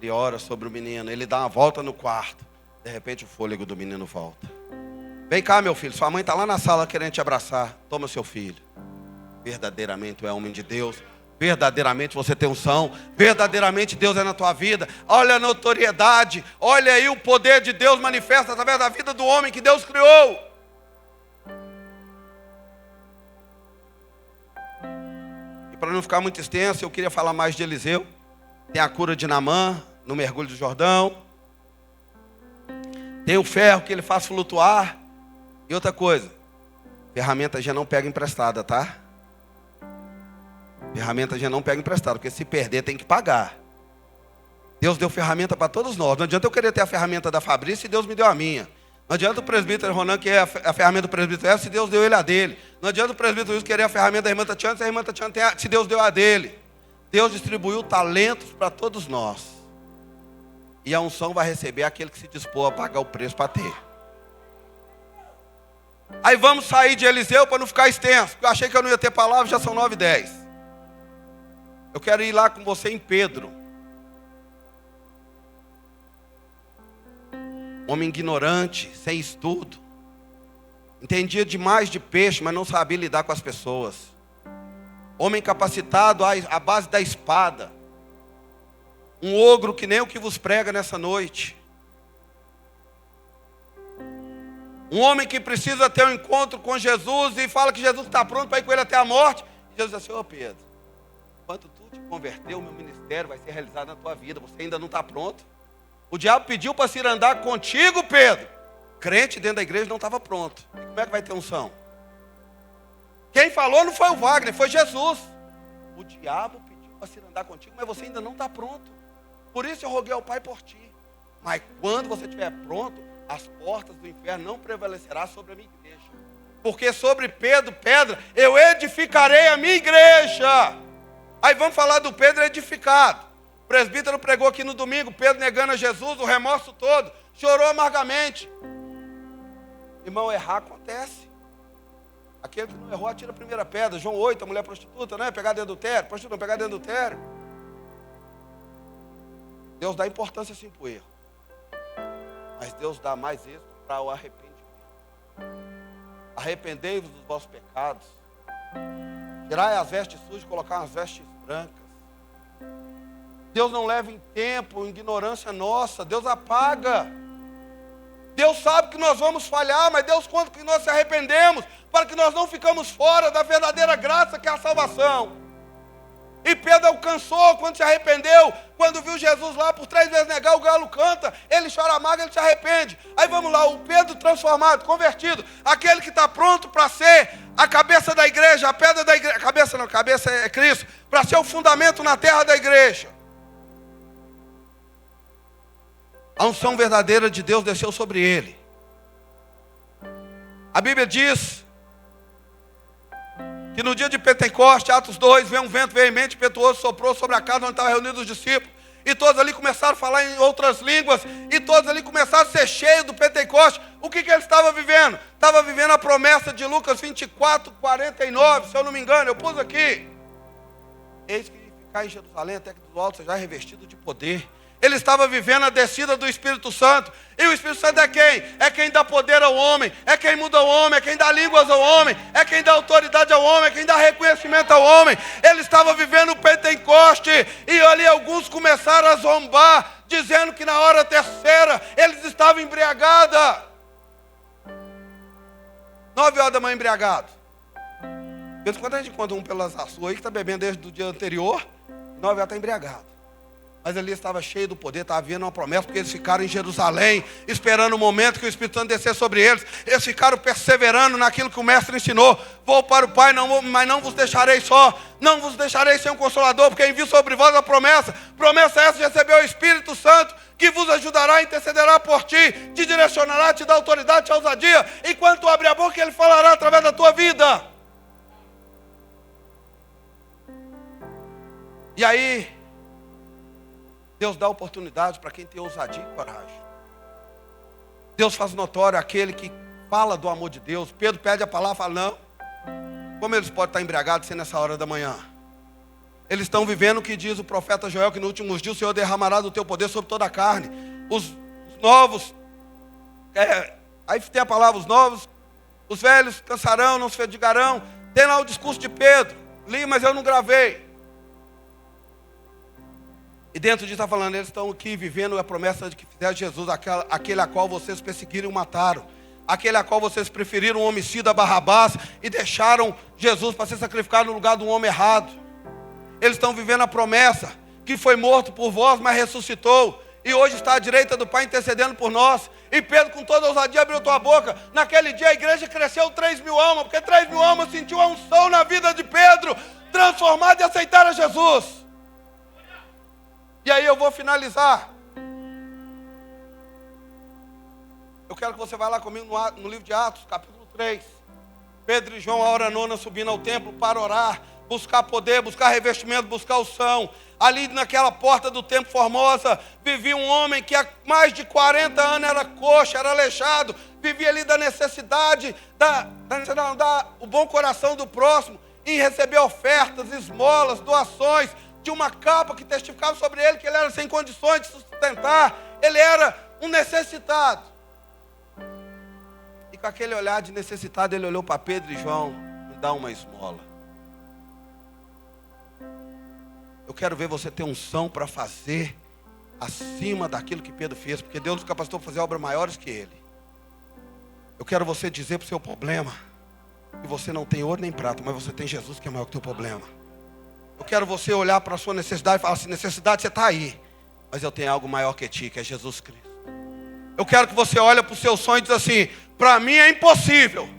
Ele ora sobre o menino, ele dá uma volta no quarto. De repente o fôlego do menino volta. Vem cá, meu filho, sua mãe está lá na sala querendo te abraçar. Toma seu filho. Verdadeiramente tu é homem de Deus. Verdadeiramente você tem unção. Verdadeiramente Deus é na tua vida. Olha a notoriedade. Olha aí o poder de Deus manifesta através da vida do homem que Deus criou. E para não ficar muito extenso, eu queria falar mais de Eliseu. Tem a cura de Naamã no mergulho do Jordão. Tem o ferro que ele faz flutuar. E outra coisa, ferramenta já não pega emprestada, tá? Ferramenta já não pega emprestada, porque se perder tem que pagar. Deus deu ferramenta para todos nós. Não adianta eu querer ter a ferramenta da Fabrício se Deus me deu a minha. Não adianta o presbítero Ronan querer a ferramenta do presbítero Elcio se Deus deu ele a dele. Não adianta o presbítero Wilson querer a ferramenta da irmã Tatiana se a irmã Tatiana tem se Deus deu a dele. Deus distribuiu talentos para todos nós. E a unção vai receber aquele que se dispor a pagar o preço para ter. Aí vamos sair de Eliseu para não ficar extenso, porque eu achei que eu não ia ter palavra, já são 9h10. Eu quero ir lá com você em Pedro. Homem ignorante, sem estudo. Entendia demais de peixe, mas não sabia lidar com as pessoas. Homem capacitado à base da espada. Um ogro que nem o que vos prega nessa noite. Um homem que precisa ter um encontro com Jesus e fala que Jesus está pronto para ir com ele até a morte. E Jesus diz assim: ô Pedro, enquanto tu te converter, o meu ministério vai ser realizado na tua vida. Você ainda não está pronto. O diabo pediu para se ir andar contigo, Pedro. Crente dentro da igreja não estava pronto. E como é que vai ter unção? Quem falou não foi o Wagner, foi Jesus. O diabo pediu para se ir andar contigo, mas você ainda não está pronto. Por isso eu roguei ao Pai por ti. Mas quando você estiver pronto, as portas do inferno não prevalecerão sobre a minha igreja. Porque sobre Pedro, pedra, eu edificarei a minha igreja. Aí vamos falar do Pedro edificado. O presbítero pregou aqui no domingo, Pedro negando a Jesus, o remorso todo, chorou amargamente. Irmão, errar acontece. Aquele que não errou, atira a primeira pedra. João 8, a mulher prostituta, né? Pegar dentro do adultério. Prostituta, não pegar dentro do adultério. Deus dá importância sim para o erro. Mas Deus dá mais êxito para o arrependimento. Arrependei-vos dos vossos pecados. Tirai as vestes sujas e colocar as vestes brancas. Deus não leva em tempo, em ignorância nossa. Deus apaga. Deus sabe que nós vamos falhar, mas Deus conta que nós se arrependemos, para que nós não ficamos fora da verdadeira graça que é a salvação. E Pedro alcançou quando se arrependeu, quando viu Jesus lá por 3 vezes negar, o galo canta, ele chora amargo, ele se arrepende. Aí vamos lá, o Pedro transformado, convertido, aquele que está pronto para ser a cabeça da igreja, a pedra da igreja, cabeça é Cristo, para ser o fundamento na terra da igreja. A unção verdadeira de Deus desceu sobre ele. A Bíblia diz que no dia de Pentecostes, Atos 2, veio um vento veemente, impetuoso, soprou sobre a casa onde estavam reunidos os discípulos. E todos ali começaram a falar em outras línguas. E todos ali começaram a ser cheios do Pentecostes. O que ele estava vivendo? Estava vivendo a promessa de Lucas 24, 49, se eu não me engano, eu pus aqui. Eis que ficar em Jerusalém até que do alto seja revestido de poder. Ele estava vivendo a descida do Espírito Santo. E o Espírito Santo é quem? É quem dá poder ao homem. É quem muda o homem. É quem dá línguas ao homem. É quem dá autoridade ao homem. É quem dá reconhecimento ao homem. Ele estava vivendo o Pentecoste. E ali alguns começaram a zombar, dizendo que na hora terceira eles estavam embriagados. 9 da manhã embriagado. De vez em quando a gente encontra um pelas ruas aí que está bebendo desde o dia anterior. 9 está embriagado. Mas ali estava cheio do poder, estava havendo uma promessa, porque eles ficaram em Jerusalém, esperando o momento que o Espírito Santo descer sobre eles. Eles ficaram perseverando naquilo que o Mestre ensinou. Vou para o Pai, mas não vos deixarei só. Não vos deixarei sem um Consolador, porque envio sobre vós a promessa. Promessa essa de receber o Espírito Santo, que vos ajudará, intercederá por ti, te direcionará, te dá autoridade, te ousadia. Enquanto tu abre a boca, Ele falará através da tua vida. E aí, Deus dá oportunidade para quem tem ousadia e coragem. Deus faz notório aquele que fala do amor de Deus. Pedro pede a palavra e fala, não. Como eles podem estar embriagados sendo nessa hora da manhã? Eles estão vivendo o que diz o profeta Joel, que nos últimos dias o Senhor derramará do teu poder sobre toda a carne. Os novos, aí tem a palavra, os novos, os velhos cansarão, não se fadigarão. Tem lá o discurso de Pedro, li, mas eu não gravei. E dentro disso está falando, eles estão aqui vivendo a promessa de que fizer Jesus, aquele a qual vocês perseguiram e mataram. Aquele a qual vocês preferiram um homicida a Barrabás e deixaram Jesus para ser sacrificado no lugar de um homem errado. Eles estão vivendo a promessa que foi morto por vós, mas ressuscitou. E hoje está à direita do Pai intercedendo por nós. E Pedro com toda ousadia abriu tua boca. Naquele dia a igreja cresceu 3.000 almas, porque 3.000 almas sentiu a unção na vida de Pedro, transformado e aceitar a Jesus. E aí eu vou finalizar. Eu quero que você vá lá comigo no livro de Atos, capítulo 3. Pedro e João, a hora nona, subindo ao templo para orar, buscar poder, buscar revestimento, buscar unção. Ali naquela porta do templo Formosa, vivia um homem que há mais de 40 anos era coxo, era aleijado. Vivia ali da necessidade, o bom coração do próximo, em receber ofertas, esmolas, doações. Tinha uma capa que testificava sobre ele que ele era sem condições de sustentar. Ele era um necessitado. E com aquele olhar de necessitado, ele olhou para Pedro e João, me dá uma esmola. Eu quero ver você ter unção para fazer acima daquilo que Pedro fez, porque Deus nos capacitou para fazer obras maiores que ele. Eu quero você dizer para o seu problema que você não tem ouro nem prata, mas você tem Jesus que é maior que o teu problema. Eu quero você olhar para a sua necessidade e falar assim, necessidade você está aí, mas eu tenho algo maior que ti, que é Jesus Cristo. Eu quero que você olhe para o seu sonho e diz assim, para mim é impossível,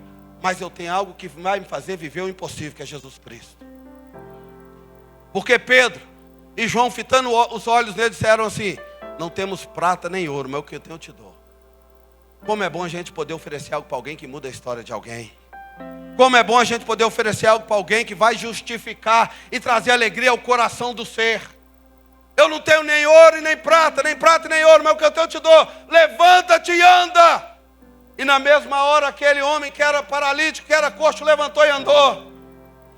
mas eu tenho algo que vai me fazer viver o impossível, que é Jesus Cristo. Porque Pedro e João, fitando os olhos nele, disseram assim, não temos prata nem ouro, mas o que eu tenho eu te dou. Como é bom a gente poder oferecer algo para alguém que muda a história de alguém. Como é bom a gente poder oferecer algo para alguém que vai justificar e trazer alegria ao coração do ser. Eu não tenho nem ouro e nem prata e nem ouro, mas o que eu tenho eu te dou. Levanta-te e anda. E na mesma hora aquele homem que era paralítico, que era coxo, levantou e andou.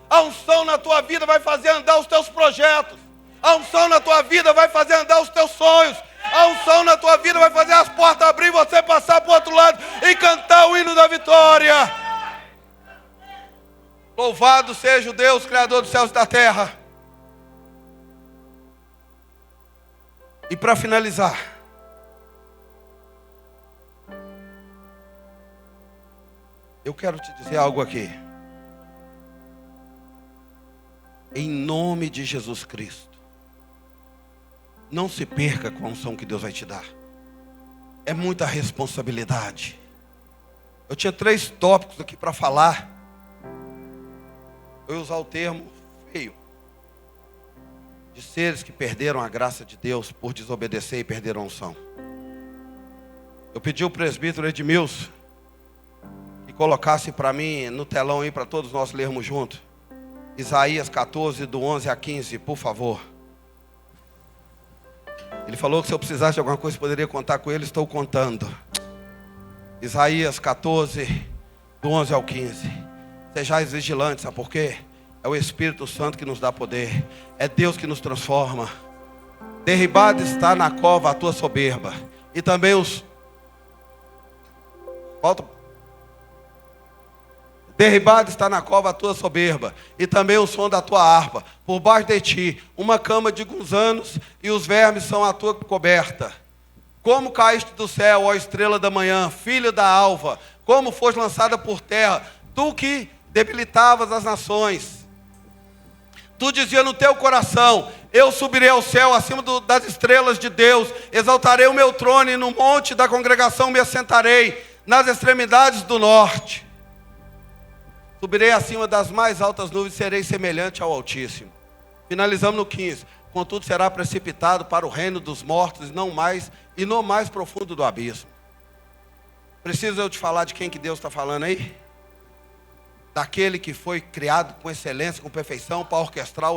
A unção na tua vida vai fazer andar os teus projetos. A unção na tua vida vai fazer andar os teus sonhos. A unção na tua vida vai fazer as portas abrir e você passar para o outro lado e cantar o hino da vitória. Louvado seja o Deus, Criador dos céus e da terra. E para finalizar, eu quero te dizer algo aqui. Em nome de Jesus Cristo, não se perca com a unção que Deus vai te dar. É muita responsabilidade. Eu tinha 3 tópicos aqui para falar. Eu ia usar o termo feio, de seres que perderam a graça de Deus por desobedecer e perderam a unção. Eu pedi ao presbítero Edmilson que colocasse para mim no telão aí para todos nós lermos junto. Isaías 14, do 11 a 15, por favor. Ele falou que se eu precisasse de alguma coisa poderia contar com ele, estou contando. Isaías 14, do 11 ao 15. Sejais vigilantes, sabe por quê? É o Espírito Santo que nos dá poder. É Deus que nos transforma. Derribada está na cova a tua soberba. E também os... Volta. Derribada está na cova a tua soberba. E também o som da tua harpa. Por baixo de ti, uma cama de gusanos, e os vermes são a tua coberta. Como caíste do céu, ó estrela da manhã, filha da alva. Como foste lançada por terra, tu que debilitavas as nações. Tu dizia no teu coração, Eu subirei ao céu, acima das estrelas de Deus. Exaltarei o meu trono e no monte da congregação me assentarei, nas extremidades do norte. Subirei acima das mais altas nuvens, serei semelhante ao Altíssimo. Finalizamos no 15. Contudo será precipitado para o reino dos mortos e no mais profundo do abismo. Preciso eu te falar de quem que Deus está falando aí? Daquele que foi criado com excelência, com perfeição, para orquestrar a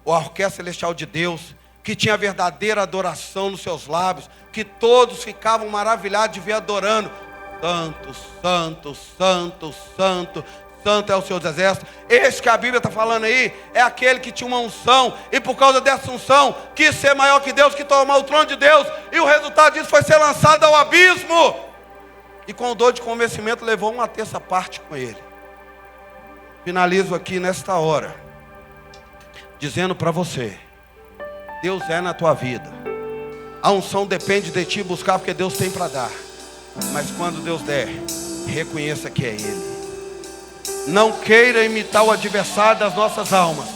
orquestra celestial de Deus, que tinha verdadeira adoração nos seus lábios, que todos ficavam maravilhados de ver adorando. Santo, santo, santo, santo, santo é o seu exército. Esse que a Bíblia está falando aí é aquele que tinha uma unção, e por causa dessa unção quis ser maior que Deus, que tomar o trono de Deus, e o resultado disso foi ser lançado ao abismo. E com dor de convencimento levou uma terça parte com ele. Finalizo aqui nesta hora dizendo para você: Deus é na tua vida. A unção depende de ti buscar, porque Deus tem para dar. Mas quando Deus der, reconheça que é Ele. Não queira imitar o adversário das nossas almas,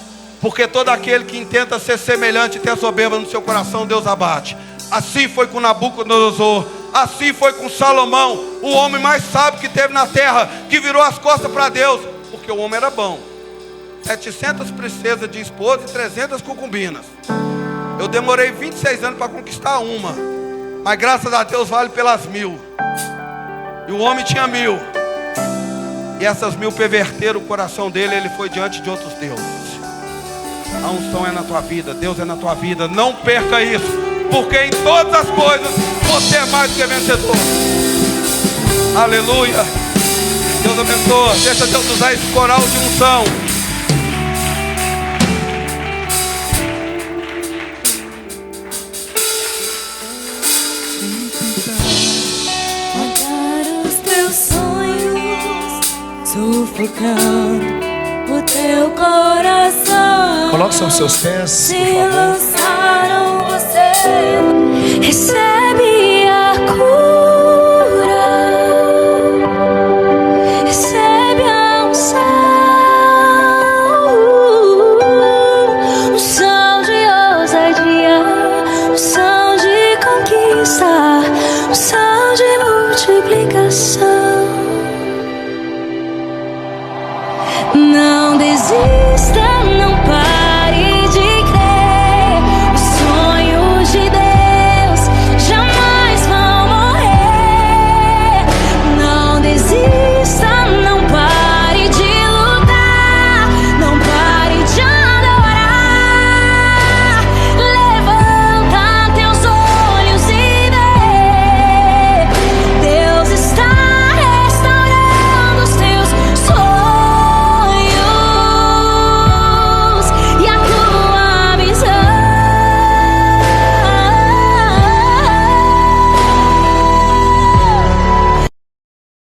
porque todo aquele que intenta ser semelhante e ter soberba no seu coração, Deus abate. Assim foi com Nabucodonosor, assim foi com Salomão, o homem mais sábio que teve na terra, que virou as costas para Deus, porque o homem era bom. 700 princesas de esposa e 300 concubinas. Eu demorei 26 anos para conquistar uma, mas graças a Deus vale pelas 1000. E o homem tinha 1000. E essas 1000 perverteram o coração dele, ele foi diante de outros deuses. A unção é na tua vida, Deus é na tua vida. Não perca isso, porque em todas as coisas você é mais do que vencedor. Aleluia. Deus abençoe. Deixa Deus usar esse coral de unção. Sufocando o teu coração. Coloque-se aos seus pés, Se por favor. lançaram você, recebe